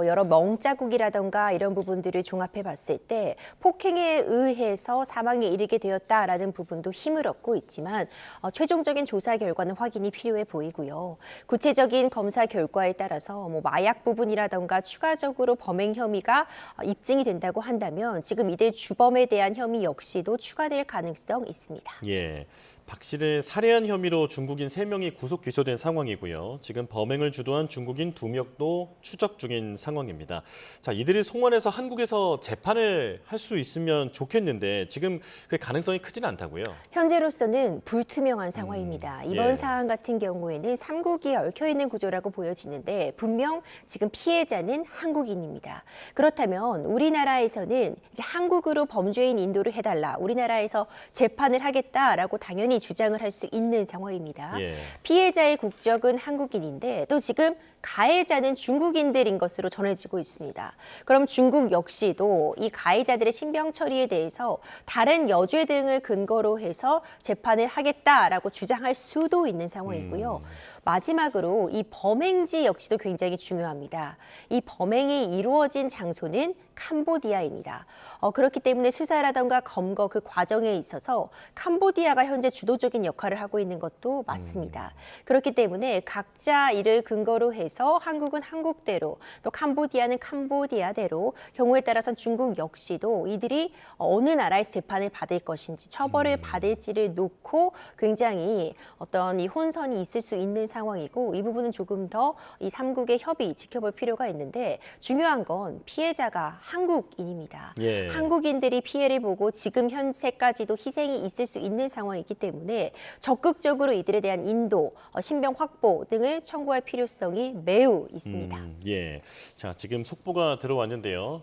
여러 멍자국이라던가 이런 부분들을 종합해 봤을 때 폭행에 의해서 사망에 이르게 되었다라는 부분도 힘을 얻고 있지만 최종적인 조사 결과는 확인이 필요해 보이고요. 구체적인 검사 결과에 따라서 뭐 마약 부분이라던가 추가적으로 범행 혐의가 입증이 된다고 한다면 지금 이들 주범에 대한 혐의 역시도 추가될 가능성 있습니다. 예. 박 씨를 살해한 혐의로 중국인 3명이 구속 기소된 상황이고요. 지금 범행을 주도한 중국인 2명도 추적 중인 상황입니다. 자, 이들을 송환해서 한국에서 재판을 할 수 있으면 좋겠는데 지금 그 가능성이 크지는 않다고요. 현재로서는 불투명한 상황입니다. 이번 예. 사안 같은 경우에는 삼국이 얽혀있는 구조라고 보여지는데 분명 지금 피해자는 한국인입니다. 그렇다면 우리나라에서는 이제 한국으로 범죄인 인도를 해달라, 우리나라에서 재판을 하겠다라고 당연히 주장을 할 수 있는 상황입니다. 예. 피해자의 국적은 한국인인데 또 지금 가해자는 중국인들인 것으로 전해지고 있습니다. 그럼 중국 역시도 이 가해자들의 신병 처리에 대해서 다른 여죄 등을 근거로 해서 재판을 하겠다라고 주장할 수도 있는 상황이고요. 마지막으로 이 범행지 역시도 굉장히 중요합니다. 이 범행이 이루어진 장소는 캄보디아입니다. 그렇기 때문에 수사라던가 검거 그 과정에 있어서 캄보디아가 현재 주도적인 역할을 하고 있는 것도 맞습니다. 그렇기 때문에 각자 이를 근거로 해서 한국은 한국대로 또 캄보디아는 캄보디아대로 경우에 따라서는 중국 역시도 이들이 어느 나라에서 재판을 받을 것인지 처벌을 받을지를 놓고 굉장히 어떤 이 혼선이 있을 수 있는 상황이고 이 부분은 조금 더 이 삼국의 협의 지켜볼 필요가 있는데 중요한 건 피해자가 한국인입니다. 예. 한국인들이 피해를 보고 지금 현재까지도 희생이 있을 수 있는 상황이기 때문에 적극적으로 이들에 대한 인도, 신병 확보 등을 청구할 필요성이 매우 있습니다. 예. 자, 지금 속보가 들어왔는데요.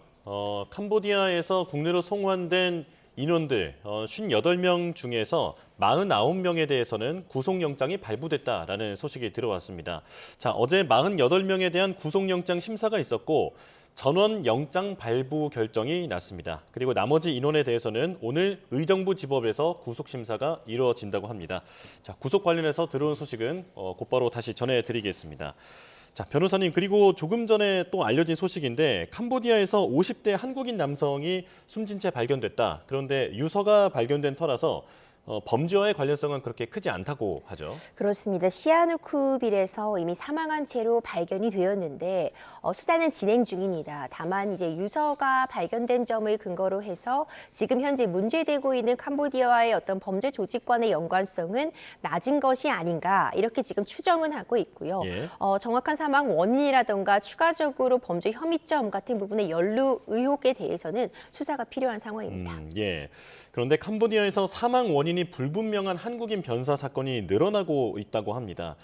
캄보디아에서 국내로 송환된 인원들 58명 중에서 49명에 대해서는 구속영장이 발부됐다라는 소식이 들어왔습니다. 자, 어제 48명에 대한 구속영장 심사가 있었고 전원 영장 발부 결정이 났습니다. 그리고 나머지 인원에 대해서는 오늘 의정부지법에서 구속심사가 이루어진다고 합니다. 자, 구속 관련해서 들어온 소식은 곧바로 다시 전해드리겠습니다. 자, 변호사님, 그리고 조금 전에 또 알려진 소식인데 캄보디아에서 50대 한국인 남성이 숨진 채 발견됐다. 그런데 유서가 발견된 터라서 범죄와의 관련성은 그렇게 크지 않다고 하죠. 그렇습니다. 시아누쿠빌에서 이미 사망한 채로 발견이 되었는데 수사는 진행 중입니다. 다만 이제 유서가 발견된 점을 근거로 해서 지금 현재 문제되고 있는 캄보디아와의 어떤 범죄 조직과의 연관성은 낮은 것이 아닌가 이렇게 지금 추정은 하고 있고요. 예. 정확한 사망 원인이라던가 추가적으로 범죄 혐의점 같은 부분의 연루 의혹에 대해서는 수사가 필요한 상황입니다. 예. 그런데 캄보디아에서 사망 원인이 불분명한 한국인 변사 사건이 늘어나고 있다고 합니다.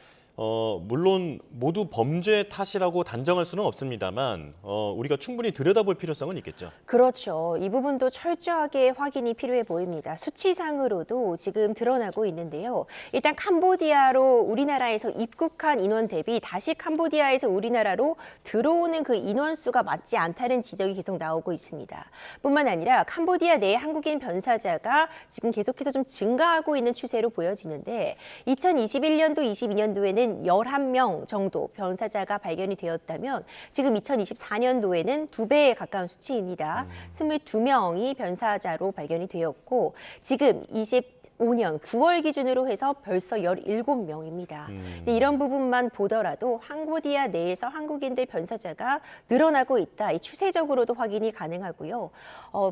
물론 모두 범죄 탓이라고 단정할 수는 없습니다만 우리가 충분히 들여다볼 필요성은 있겠죠. 그렇죠. 이 부분도 철저하게 확인이 필요해 보입니다. 수치상으로도 지금 드러나고 있는데요. 일단 캄보디아로 우리나라에서 입국한 인원 대비 다시 캄보디아에서 우리나라로 들어오는 그 인원수가 맞지 않다는 지적이 계속 나오고 있습니다. 뿐만 아니라 캄보디아 내 한국인 변사자가 지금 계속해서 좀 증가하고 있는 추세로 보여지는데 2021년도, 22년도에는 11명 정도 변사자가 발견이 되었다면 지금 2024년도에는 2배에 가까운 수치입니다. 22명이 변사자로 발견이 되었고 지금 25년 9월 기준으로 해서 벌써 17명입니다. 이제 이런 부분만 보더라도 캄보디아 내에서 한국인들 변사자가 늘어나고 있다. 이 추세적으로도 확인이 가능하고요.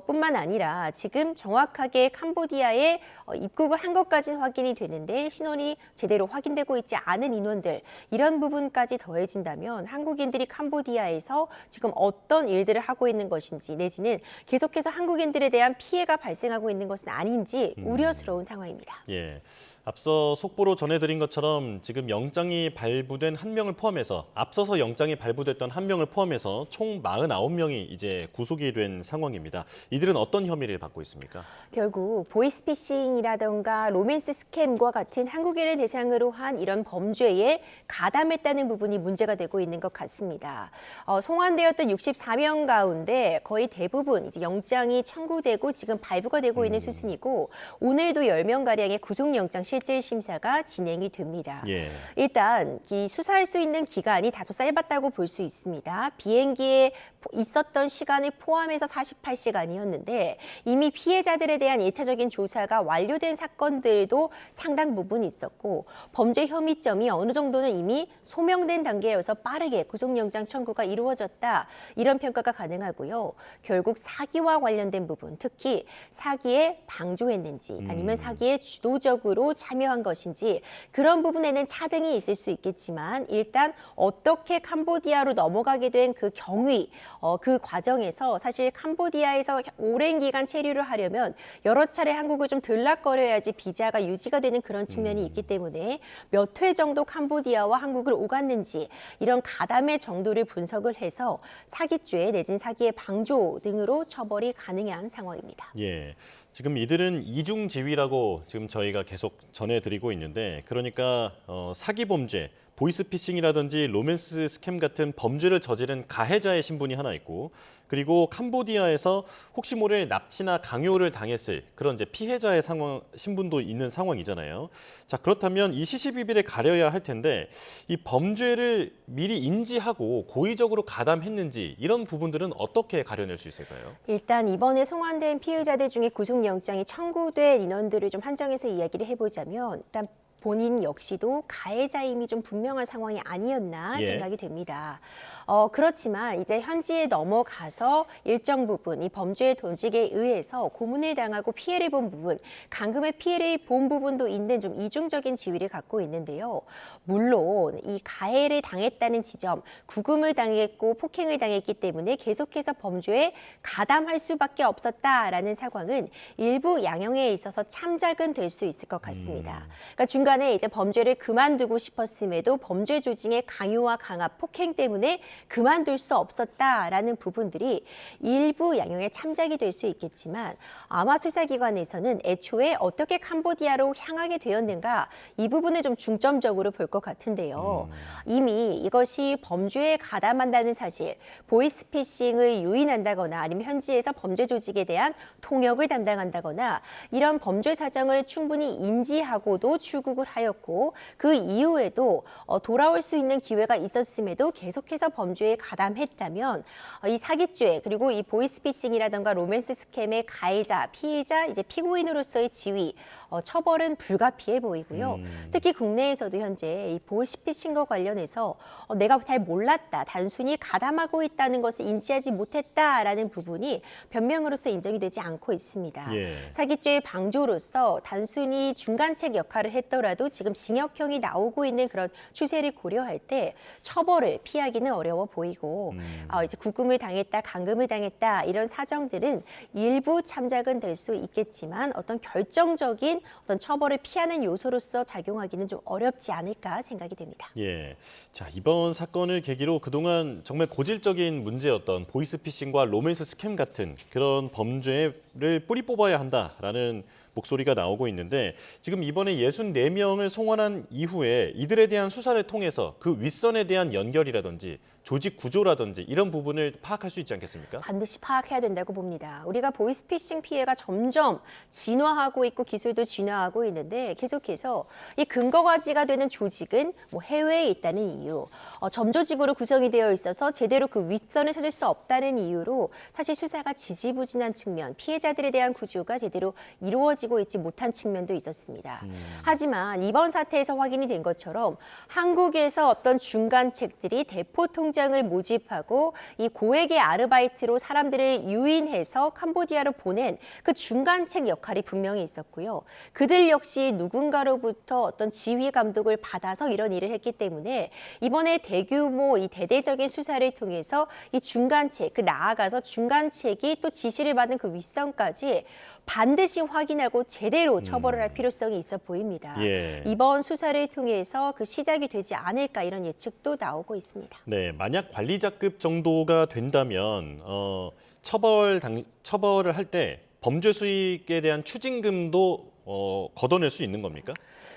뿐만 아니라 지금 정확하게 캄보디아에 입국을 한 것까지는 확인이 되는데 신원이 제대로 확인되고 있지 않은 인원들 이런 부분까지 더해진다면 한국인들이 캄보디아에서 지금 어떤 일들을 하고 있는 것인지 내지는 계속해서 한국인들에 대한 피해가 발생하고 있는 것은 아닌지 우려스러운 상황입니다. 예. 앞서 속보로 전해드린 것처럼 지금 영장이 발부된 1명을 포함해서 앞서서 영장이 발부됐던 1명을 포함해서 총 49명이 이제 구속이 된 상황입니다. 이들은 어떤 혐의를 받고 있습니까? 결국 보이스피싱이라던가 로맨스 스캠과 같은 한국인을 대상으로 한 이런 범죄에 가담했다는 부분이 문제가 되고 있는 것 같습니다. 송환되었던 64명 가운데 거의 대부분 이제 영장이 청구되고 지금 발부가 되고 있는 수순이고 오늘도 10명가량의 구속영장 실질 심사가 진행이 됩니다. 예. 일단 이 수사할 수 있는 기간이 다소 짧았다고 볼 수 있습니다. 비행기에 있었던 시간을 포함해서 48시간이었는데 이미 피해자들에 대한 1차적인 조사가 완료된 사건들도 상당 부분 있었고 범죄 혐의점이 어느 정도는 이미 소명된 단계여서 빠르게 구속영장 청구가 이루어졌다. 이런 평가가 가능하고요. 결국 사기와 관련된 부분, 특히 사기에 방조했는지 아니면 사기에 주도적으로 참여한 것인지 그런 부분에는 차등이 있을 수 있겠지만 일단 어떻게 캄보디아로 넘어가게 된 그 경위, 그 과정에서 사실 캄보디아에서 오랜 기간 체류를 하려면 여러 차례 한국을 좀 들락거려야지 비자가 유지가 되는 그런 측면이 있기 때문에 몇 회 정도 캄보디아와 한국을 오갔는지 이런 가담의 정도를 분석을 해서 사기죄 내진 사기의 방조 등으로 처벌이 가능한 상황입니다. 예. 지금 이들은 이중지위라고 지금 저희가 계속 전해드리고 있는데 그러니까 사기 범죄, 보이스피싱이라든지 로맨스 스캠 같은 범죄를 저지른 가해자의 신분이 하나 있고 그리고 캄보디아에서 혹시 모를 납치나 강요를 당했을 그런 이제 피해자의 신분도 있는 상황이잖아요. 자, 그렇다면 이 시시비비를 가려야 할 텐데 이 범죄를 미리 인지하고 고의적으로 가담했는지 이런 부분들은 어떻게 가려낼 수 있을까요? 일단 이번에 송환된 피의자들 중에 구속영장이 청구된 인원들을 좀 한정해서 이야기를 해보자면 일단 본인 역시도 가해자임이 좀 분명한 상황이 아니었나 생각이 됩니다. 그렇지만 이제 현지에 넘어가서 일정 부분 이 범죄의 조직에 의해서 고문을 당하고 피해를 본 부분, 감금의 피해를 본 부분도 있는 좀 이중적인 지위를 갖고 있는데요. 물론 이 가해를 당했다는 지점, 구금을 당했고 폭행을 당했기 때문에 계속해서 범죄에 가담할 수밖에 없었다라는 상황은 일부 양형에 있어서 참작은 될 수 있을 것 같습니다. 그러니까 중간에 이제 범죄를 그만두고 싶었음에도 범죄 조직의 강요와 강압, 폭행 때문에 그만둘 수 없었다라는 부분들이 일부 양형의 참작이 될 수 있겠지만 아마 수사기관에서는 애초에 어떻게 캄보디아로 향하게 되었는가 이 부분을 좀 중점적으로 볼 것 같은데요. 이미 이것이 범죄에 가담한다는 사실, 보이스피싱을 유인한다거나 아니면 현지에서 범죄 조직에 대한 통역을 담당한다거나 이런 범죄 사정을 충분히 인지하고도 출국을 하였고 그 이후에도 돌아올 수 있는 기회가 있었음에도 계속해서 범죄에 가담했다면 이 사기죄 그리고 이 보이스피싱이라든가 로맨스 스캠의 가해자, 피해자, 이제 피고인으로서의 지위, 처벌은 불가피해 보이고요. 특히 국내에서도 현재 이 보이스피싱과 관련해서 내가 잘 몰랐다, 단순히 가담하고 있다는 것을 인지하지 못했다라는 부분이 변명으로서 인정이 되지 않고 있습니다. 사기죄의 방조로서 단순히 중간책 역할을 했더라도 지금 징역형이 나오고 있는 그런 추세를 고려할 때 처벌을 피하기는 어려워 보이고 이제 구금을 당했다, 감금을 당했다 이런 사정들은 일부 참작은 될 수 있겠지만 어떤 결정적인 어떤 처벌을 피하는 요소로서 작용하기는 좀 어렵지 않을까 생각이 됩니다. 예. 자, 이번 사건을 계기로 그동안 정말 고질적인 문제였던 보이스피싱과 로맨스 스캠 같은 그런 범죄를 뿌리 뽑아야 한다라는 목소리가 나오고 있는데 지금 이번에 64명을 송환한 이후에 이들에 대한 수사를 통해서 그 윗선에 대한 연결이라든지 조직 구조라든지 이런 부분을 파악할 수 있지 않겠습니까? 반드시 파악해야 된다고 봅니다. 우리가 보이스피싱 피해가 점점 진화하고 있고 기술도 진화하고 있는데 계속해서 이 근거가지가 되는 조직은 뭐 해외에 있다는 이유, 점조직으로 구성이 되어 있어서 제대로 그 윗선을 찾을 수 없다는 이유로 사실 수사가 지지부진한 측면, 피해자들에 대한 구조가 제대로 이루어지고 있지 못한 측면도 있었습니다. 하지만 이번 사태에서 확인이 된 것처럼 한국에서 어떤 중간책들이 대포 통장을 모집하고 이 고액의 아르바이트로 사람들을 유인해서 캄보디아로 보낸 그 중간책 역할이 분명히 있었고요. 그들 역시 누군가로부터 어떤 지휘 감독을 받아서 이런 일을 했기 때문에 이번에 대규모 이 대대적인 수사를 통해서 이 중간책, 그 나아가서 중간책이 또 지시를 받은 그 윗선까지 반드시 확인하고 제대로 처벌을 할 필요성이 있어 보입니다. 이번 수사를 통해서 그 시작이 되지 않을까 이런 예측도 나오고 있습니다. 네, 만약 관리자급 정도가 된다면 처벌을 할 때 범죄 수익에 대한 추징금도 걷어낼 수 있는 겁니까?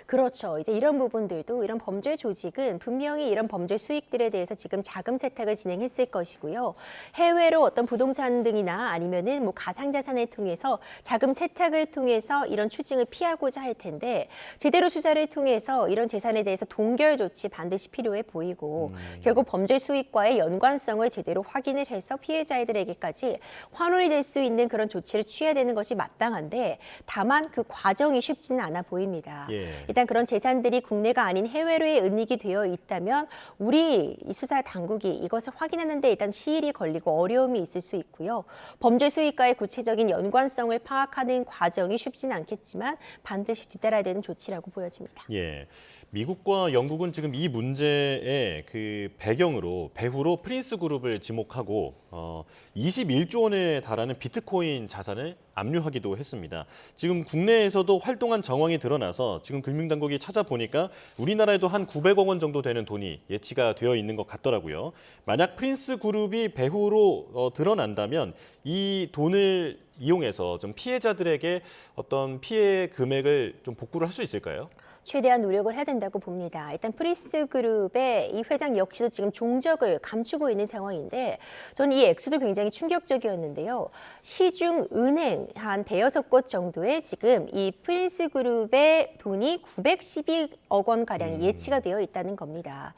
그렇죠. 이제 이런 부분들도 이런 범죄 조직은 분명히 이런 범죄 수익들에 대해서 지금 자금 세탁을 진행했을 것이고요. 해외로 어떤 부동산 등이나 아니면은 뭐 가상자산을 통해서 자금 세탁을 통해서 이런 추징을 피하고자 할 텐데 제대로 수사를 통해서 이런 재산에 대해서 동결 조치 반드시 필요해 보이고 결국 범죄 수익과의 연관성을 제대로 확인을 해서 피해자들에게까지 환원이 될 수 있는 그런 조치를 취해야 되는 것이 마땅한데 다만 그 과정 과정이 쉽지는 않아 보입니다. 예. 일단 그런 재산들이 국내가 아닌 해외로에 은닉이 되어 있다면 우리 수사 당국이 이것을 확인하는 데 일단 시일이 걸리고 어려움이 있을 수 있고요. 범죄 수익과의 구체적인 연관성을 파악하는 과정이 쉽지는 않겠지만 반드시 뒤따라야 되는 조치라고 보여집니다. 예. 미국과 영국은 지금 이 문제의 그 배경으로 배후로 프린스 그룹을 지목하고 21조 원에 달하는 비트코인 자산을 압류하기도 했습니다. 지금 국내에서도 활동한 정황이 드러나서 지금 금융당국이 찾아보니까 우리나라에도 한 900억 원 정도 되는 돈이 예치가 되어 있는 것 같더라고요. 만약 프린스 그룹이 배후로 드러난다면 이 돈을 이용해서 좀 피해자들에게 어떤 피해 금액을 좀 복구를 할 수 있을까요? 최대한 노력을 해야 된다고 봅니다. 일단 프린스 그룹의 이 회장 역시도 지금 종적을 감추고 있는 상황인데 저는 이 액수도 굉장히 충격적이었는데요. 시중 은행 한 대여섯 곳 정도에 지금 이 프린스 그룹의 돈이 912억 원 가량이 예치가 되어 있다는 겁니다.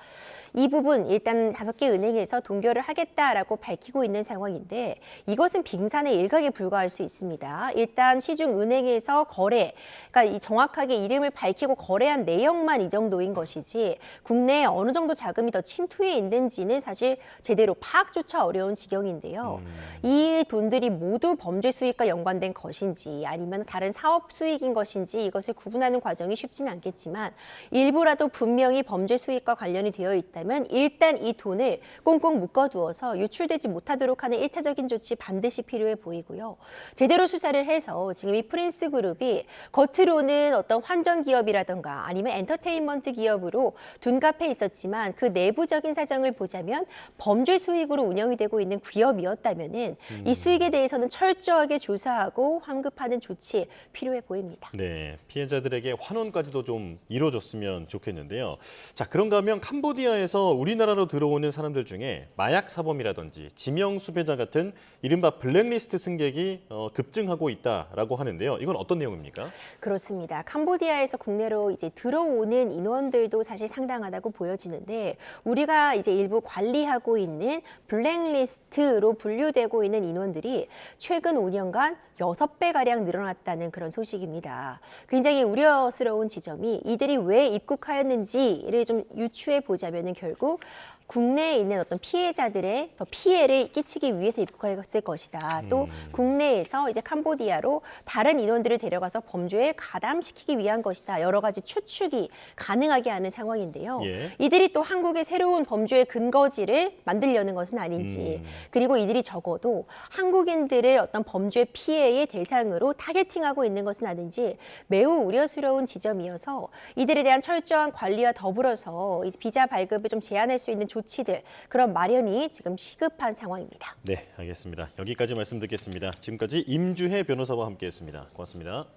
이 부분 일단 5개 은행에서 동결을 하겠다라고 밝히고 있는 상황인데 이것은 빙산의 일각에 불과할 수 있습니다. 일단 시중 은행에서 거래, 그러니까 이 정확하게 이름을 밝히고 거래한 내역만 이 정도인 것이지 국내에 어느 정도 자금이 더 침투해 있는지는 사실 제대로 파악조차 어려운 지경인데요. 이 돈들이 모두 범죄 수익과 연관된 것인지 아니면 다른 사업 수익인 것인지 이것을 구분하는 과정이 쉽지는 않겠지만 일부라도 분명히 범죄 수익과 관련이 되어 있다면 일단 이 돈을 꽁꽁 묶어두어서 유출되지 못하도록 하는 1차적인 조치 반드시 필요해 보이고요. 제대로 수사를 해서 지금 이 프린스 그룹이 겉으로는 어떤 환전 기업이라던가 아니면 엔터테인먼트 기업으로 둔갑해 있었지만 그 내부적인 사정을 보자면 범죄 수익으로 운영이 되고 있는 기업이었다면은 이 수익에 대해서는 철저하게 조사하고 환급하는 조치 필요해 보입니다. 네, 피해자들에게 환원까지도 좀 이루어졌으면 좋겠는데요. 자, 그런가 하면 캄보디아에서 우리나라로 들어오는 사람들 중에 마약 사범이라든지 지명 수배자 같은 이른바 블랙리스트 승객이 급증하고 있다라고 하는데요. 이건 어떤 내용입니까? 그렇습니다. 캄보디아에서 국내로 이제 들어오는 인원들도 사실 상당하다고 보여지는데 우리가 이제 일부 관리하고 있는 블랙리스트로 분류되고 있는 인원들이 최근 5년간 6배가량 늘어났다는 그런 소식입니다. 굉장히 우려스러운 지점이 이들이 왜 입국하였는지를 좀 유추해 보자면 결국 국내에 있는 어떤 피해자들의 더 피해를 끼치기 위해서 입국했을 것이다. 또 국내에서 이제 캄보디아로 다른 인원들을 데려가서 범죄에 가담시키기 위한 것이다. 여러 가지 추측이 가능하게 하는 상황인데요. 예. 이들이 또 한국의 새로운 범죄의 근거지를 만들려는 것은 아닌지 그리고 이들이 적어도 한국인들을 어떤 범죄 피해의 대상으로 타겟팅하고 있는 것은 아닌지 매우 우려스러운 지점이어서 이들에 대한 철저한 관리와 더불어서 이제 비자 발급을 좀 제한할 수 있는 조치들 그런 마련이 지금 시급한 상황입니다. 네, 알겠습니다. 여기까지 말씀 듣겠습니다. 지금까지 임주혜 변호사와 함께했습니다. 고맙습니다.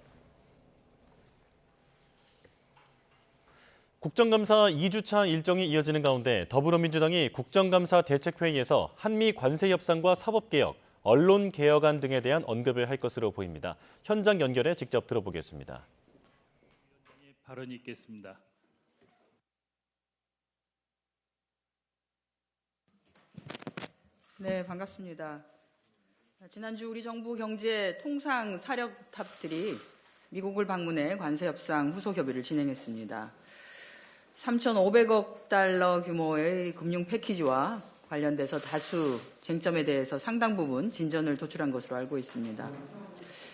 국정감사 2주차 일정이 이어지는 가운데 더불어민주당이 국정감사 대책회의에서 한미 관세 협상과 사법개혁, 언론개혁안 등에 대한 언급을 할 것으로 보입니다. 현장 연결해 직접 들어보겠습니다. 발언이 있겠습니다. 네, 반갑습니다. 지난주 우리 정부 경제 통상 사령탑들이 미국을 방문해 관세 협상 후속 협의를 진행했습니다. 3,500억 달러 규모의 금융 패키지와 관련돼서 다수 쟁점에 대해서 상당 부분 진전을 도출한 것으로 알고 있습니다.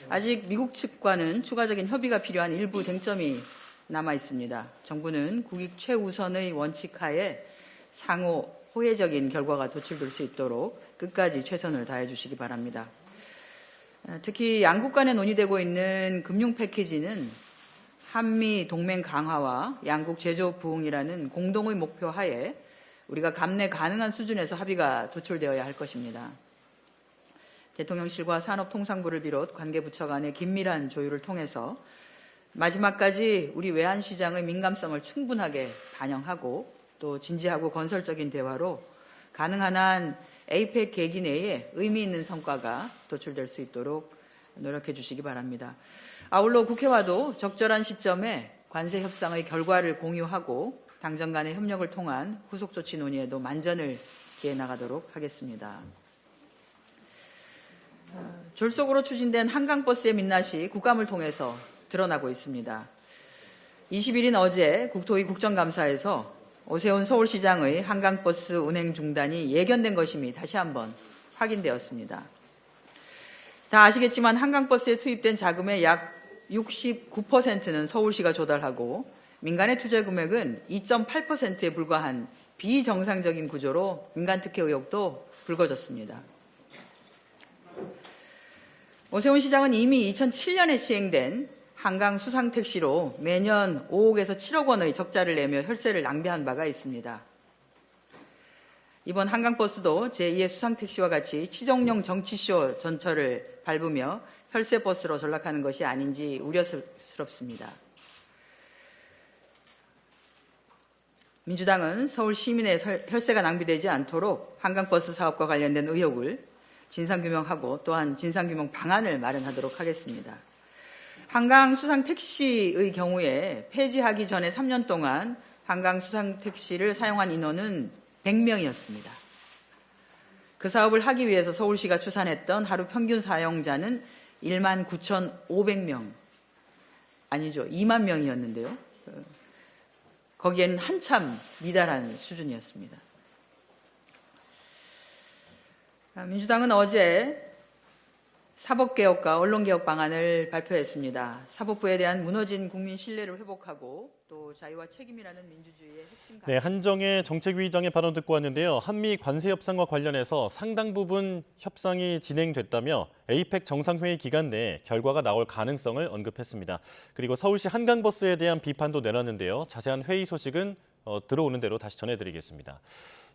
아직 미국 측과는 추가적인 협의가 필요한 일부 쟁점이 남아 있습니다. 정부는 국익 최우선의 원칙 하에 상호 호혜적인 결과가 도출될 수 있도록 끝까지 최선을 다해 주시기 바랍니다. 특히 양국 간에 논의되고 있는 금융 패키지는 한미 동맹 강화와 양국 제조 부흥이라는 공동의 목표 하에 우리가 감내 가능한 수준에서 합의가 도출되어야 할 것입니다. 대통령실과 산업통상부를 비롯 관계부처 간의 긴밀한 조율을 통해서 마지막까지 우리 외환시장의 민감성을 충분하게 반영하고 또 진지하고 건설적인 대화로 가능한 한 APEC 계기 내에 의미 있는 성과가 도출될 수 있도록 노력해 주시기 바랍니다. 아울러 국회와도 적절한 시점에 관세 협상의 결과를 공유하고 당정 간의 협력을 통한 후속 조치 논의에도 만전을 기해 나가도록 하겠습니다. 졸속으로 추진된 한강버스의 민낯이 국감을 통해서 드러나고 있습니다. 20일인 어제 국토위 국정감사에서 오세훈 서울시장의 한강버스 운행 중단이 예견된 것임이 다시 한번 확인되었습니다. 다 아시겠지만 한강버스에 투입된 자금의 약 69%는 서울시가 조달하고 민간의 투자 금액은 2.8%에 불과한 비정상적인 구조로 민간 특혜 의혹도 불거졌습니다. 오세훈 시장은 이미 2007년에 시행된 한강 수상택시로 매년 5억에서 7억 원의 적자를 내며 혈세를 낭비한 바가 있습니다. 이번 한강버스도 제2의 수상택시와 같이 치정용 정치쇼 전철을 밟으며 혈세버스로 전락하는 것이 아닌지 우려스럽습니다. 민주당은 서울 시민의 혈세가 낭비되지 않도록 한강버스 사업과 관련된 의혹을 진상규명하고 또한 진상규명 방안을 마련하도록 하겠습니다. 한강 수상택시의 경우에 폐지하기 전에 3년 동안 한강 수상택시를 사용한 인원은 100명이었습니다. 그 사업을 하기 위해서 서울시가 추산했던 하루 평균 사용자는 19,500명, 아니죠, 2만 명이었는데요. 거기에는 한참 미달한 수준이었습니다. 민주당은 어제 사법개혁과 언론개혁 방안을 발표했습니다. 사법부에 대한 무너진 국민 신뢰를 회복하고 또 자유와 책임이라는 민주주의의 핵심. 네, 한정의 정책위의장의 발언 듣고 왔는데요. 한미 관세 협상과 관련해서 상당 부분 협상이 진행됐다며 APEC 정상회의 기간 내에 결과가 나올 가능성을 언급했습니다. 그리고 서울시 한강버스에 대한 비판도 내놨는데요. 자세한 회의 소식은 들어오는 대로 다시 전해드리겠습니다.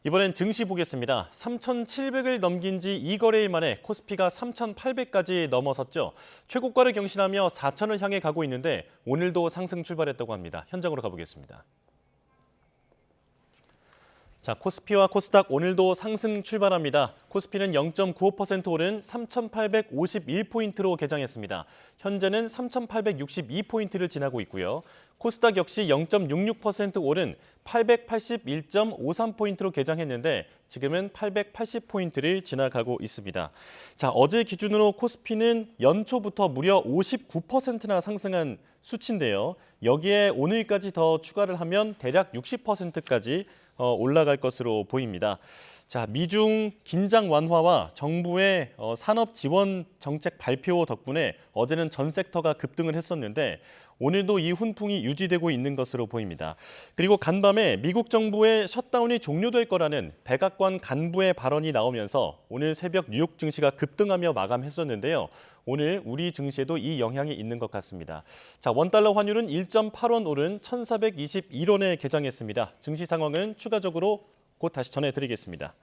이번엔 증시 보겠습니다. 3,700을 넘긴 지 2거래일 만에 코스피가 3,800까지 넘어섰죠. 최고가를 경신하며 4,000을 향해 가고 있는데 오늘도 상승 출발했다고 합니다. 현장으로 가보겠습니다. 자, 코스피와 코스닥 오늘도 상승 출발합니다. 코스피는 0.95% 오른 3,851포인트로 개장했습니다. 현재는 3,862포인트를 지나고 있고요. 코스닥 역시 0.66% 오른 881.53포인트로 개장했는데 지금은 880포인트를 지나가고 있습니다. 자, 어제 기준으로 코스피는 연초부터 무려 59%나 상승한 수치인데요. 여기에 오늘까지 더 추가를 하면 대략 60%까지 올라갈 것으로 보입니다. 자, 미중 긴장 완화와 정부의 산업 지원 정책 발표 덕분에 어제는 전 섹터가 급등을 했었는데 오늘도 이 훈풍이 유지되고 있는 것으로 보입니다. 그리고 간밤에 미국 정부의 셧다운이 종료될 거라는 백악관 간부의 발언이 나오면서 오늘 새벽 뉴욕 증시가 급등하며 마감했었는데요. 오늘 우리 증시에도 이 영향이 있는 것 같습니다. 자, 원달러 환율은 1.8원 오른 1,421원에 개장했습니다. 증시 상황은 추가적으로 곧 다시 전해드리겠습니다.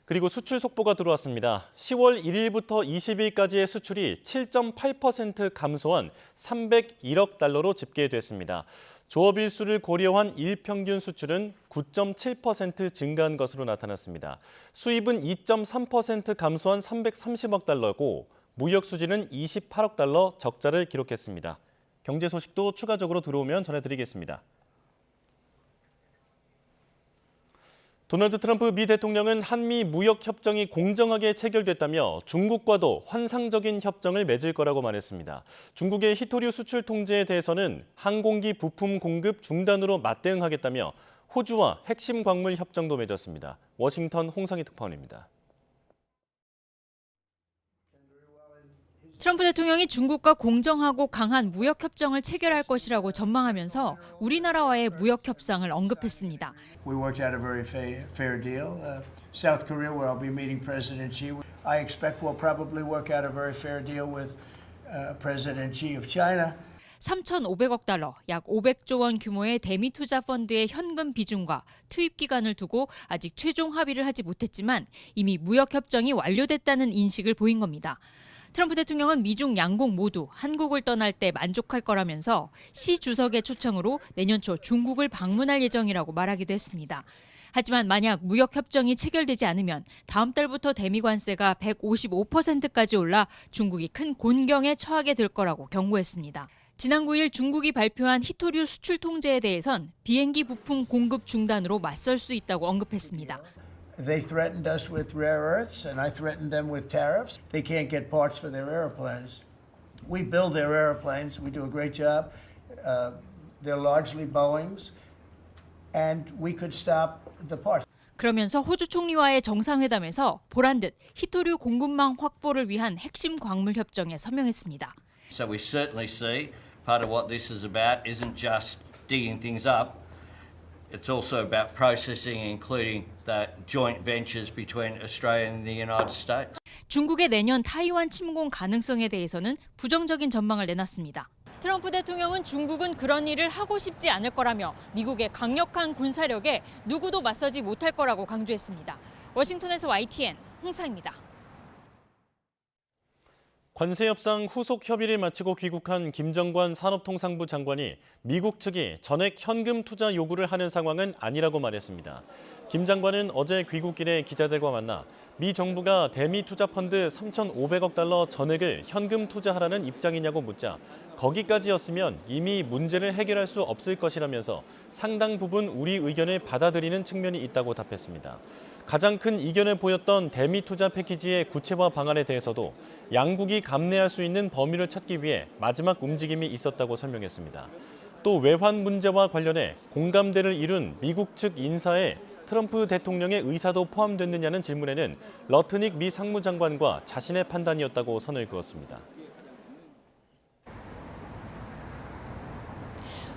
그리고 수출 속보가 들어왔습니다. 10월 1일부터 20일까지의 수출이 7.8% 감소한 301억 달러로 집계됐습니다. 조업일수를 고려한 일평균 수출은 9.7% 증가한 것으로 나타났습니다. 수입은 2.3% 감소한 330억 달러고 무역 수지는 28억 달러 적자를 기록했습니다. 경제 소식도 추가적으로 들어오면 전해드리겠습니다. 도널드 트럼프 미 대통령은 한미 무역 협정이 공정하게 체결됐다며 중국과도 환상적인 협정을 맺을 거라고 말했습니다. 중국의 히토류 수출 통제에 대해서는 항공기 부품 공급 중단으로 맞대응하겠다며 호주와 핵심 광물 협정도 맺었습니다. 워싱턴 홍상희 특파원입니다. 트럼프 대통령이 중국과 공정하고 강한 무역 협정을 체결할 것이라고 전망하면서 우리나라와의 무역 협상을 언급했습니다. We worked out a very fair deal. South Korea, where I'll be meeting President Xi, I expect we'll probably work out a very fair deal with President Xi of China. 3,500억 달러, 약 500조 원 규모의 대미 투자 펀드의 현금 비중과 투입 기간을 두고 아직 최종 합의를 하지 못했지만 이미 무역 협정이 완료됐다는 인식을 보인 겁니다. 트럼프 대통령은 미중 양국 모두 한국을 떠날 때 만족할 거라면서 시 주석의 초청으로 내년 초 중국을 방문할 예정이라고 말하기도 했습니다. 하지만 만약 무역 협정이 체결되지 않으면 다음 달부터 대미 관세가 155%까지 올라 중국이 큰 곤경에 처하게 될 거라고 경고했습니다. 지난 9일 중국이 발표한 히토류 수출 통제에 대해선 비행기 부품 공급 중단으로 맞설 수 있다고 언급했습니다. They threatened us with rare earths, and I threatened them with tariffs. They can't get parts for their airplanes. We build their airplanes. We do a great job. They're largely Boeings, and we could stop the parts. 그러면서 호주 총리와의 정상회담에서 보란듯 히토류 공급망 확보를 위한 핵심 광물 협정에 서명했습니다. So we certainly see part of what this is about isn't just digging things up. It's also about processing, including the joint ventures between Australia and the United States. 중국의 내년 타이완 침공 가능성에 대해서는 부정적인 전망을 내놨습니다. 트럼프 대통령은 중국은 그런 일을 하고 싶지 않을 거라며 미국의 강력한 군사력에 누구도 맞서지 못할 거라고 강조했습니다. 워싱턴에서 YTN 홍사입니다. 관세 협상 후속 협의를 마치고 귀국한 김정관 산업통상부 장관이 미국 측이 전액 현금 투자 요구를 하는 상황은 아니라고 말했습니다. 김 장관은 어제 귀국길에 기자들과 만나 미 정부가 대미 투자 펀드 3,500억 달러 전액을 현금 투자하라는 입장이냐고 묻자 거기까지였으면 이미 문제를 해결할 수 없을 것이라면서 상당 부분 우리 의견을 받아들이는 측면이 있다고 답했습니다. 가장 큰 이견을 보였던 대미 투자 패키지의 구체화 방안에 대해서도 양국이 감내할 수 있는 범위를 찾기 위해 마지막 움직임이 있었다고 설명했습니다. 또 외환 문제와 관련해 공감대를 이룬 미국 측 인사에 트럼프 대통령의 의사도 포함됐느냐는 질문에는 러트닉 미 상무장관과 자신의 판단이었다고 선을 그었습니다.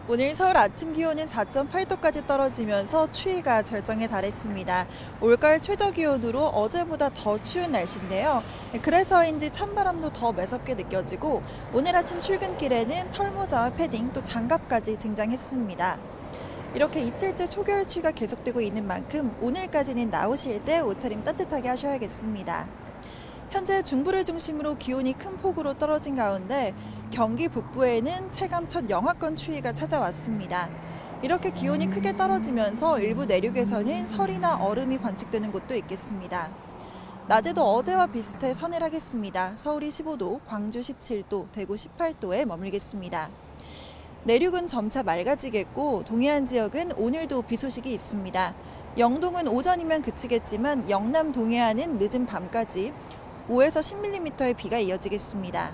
오늘 서울 아침 기온은 4.8도까지 떨어지면서 추위가 절정에 달했습니다. 올가을 최저 기온으로 어제보다 더 추운 날씨인데요. 그래서인지 찬바람도 더 매섭게 느껴지고 오늘 아침 출근길에는 털모자와 패딩 또 장갑까지 등장했습니다. 이렇게 이틀째 초겨울 추위가 계속되고 있는 만큼 오늘까지는 나오실 때 옷차림 따뜻하게 하셔야겠습니다. 현재 중부를 중심으로 기온이 큰 폭으로 떨어진 가운데 경기 북부에는 체감 첫 영하권 추위가 찾아왔습니다. 이렇게 기온이 크게 떨어지면서 일부 내륙에서는 설이나 얼음이 관측되는 곳도 있겠습니다. 낮에도 어제와 비슷해 서늘하겠습니다. 서울이 15도, 광주 17도, 대구 18도에 머물겠습니다. 내륙은 점차 맑아지겠고 동해안 지역은 오늘도 비 소식이 있습니다. 영동은 오전이면 그치겠지만 영남 동해안은 늦은 밤까지 5에서 10mm의 비가 이어지겠습니다.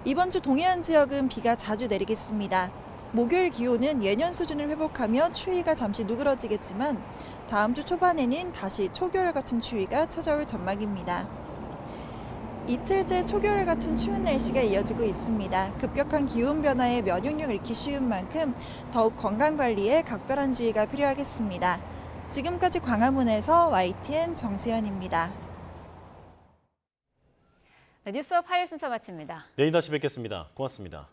이번 주 동해안 지역은 비가 자주 내리겠습니다. 목요일 기온은 예년 수준을 회복하며 추위가 잠시 누그러지겠지만 다음 주 초반에는 다시 초겨울 같은 추위가 찾아올 전망입니다. 이틀째 초겨울 같은 추운 날씨가 이어지고 있습니다. 급격한 기온 변화에 면역력 잃기 쉬운 만큼 더욱 건강관리에 각별한 주의가 필요하겠습니다. 지금까지 광화문에서 YTN 정수현입니다. 네, 뉴스업 화요일 순서 마칩니다. 내일 다시 뵙겠습니다. 고맙습니다.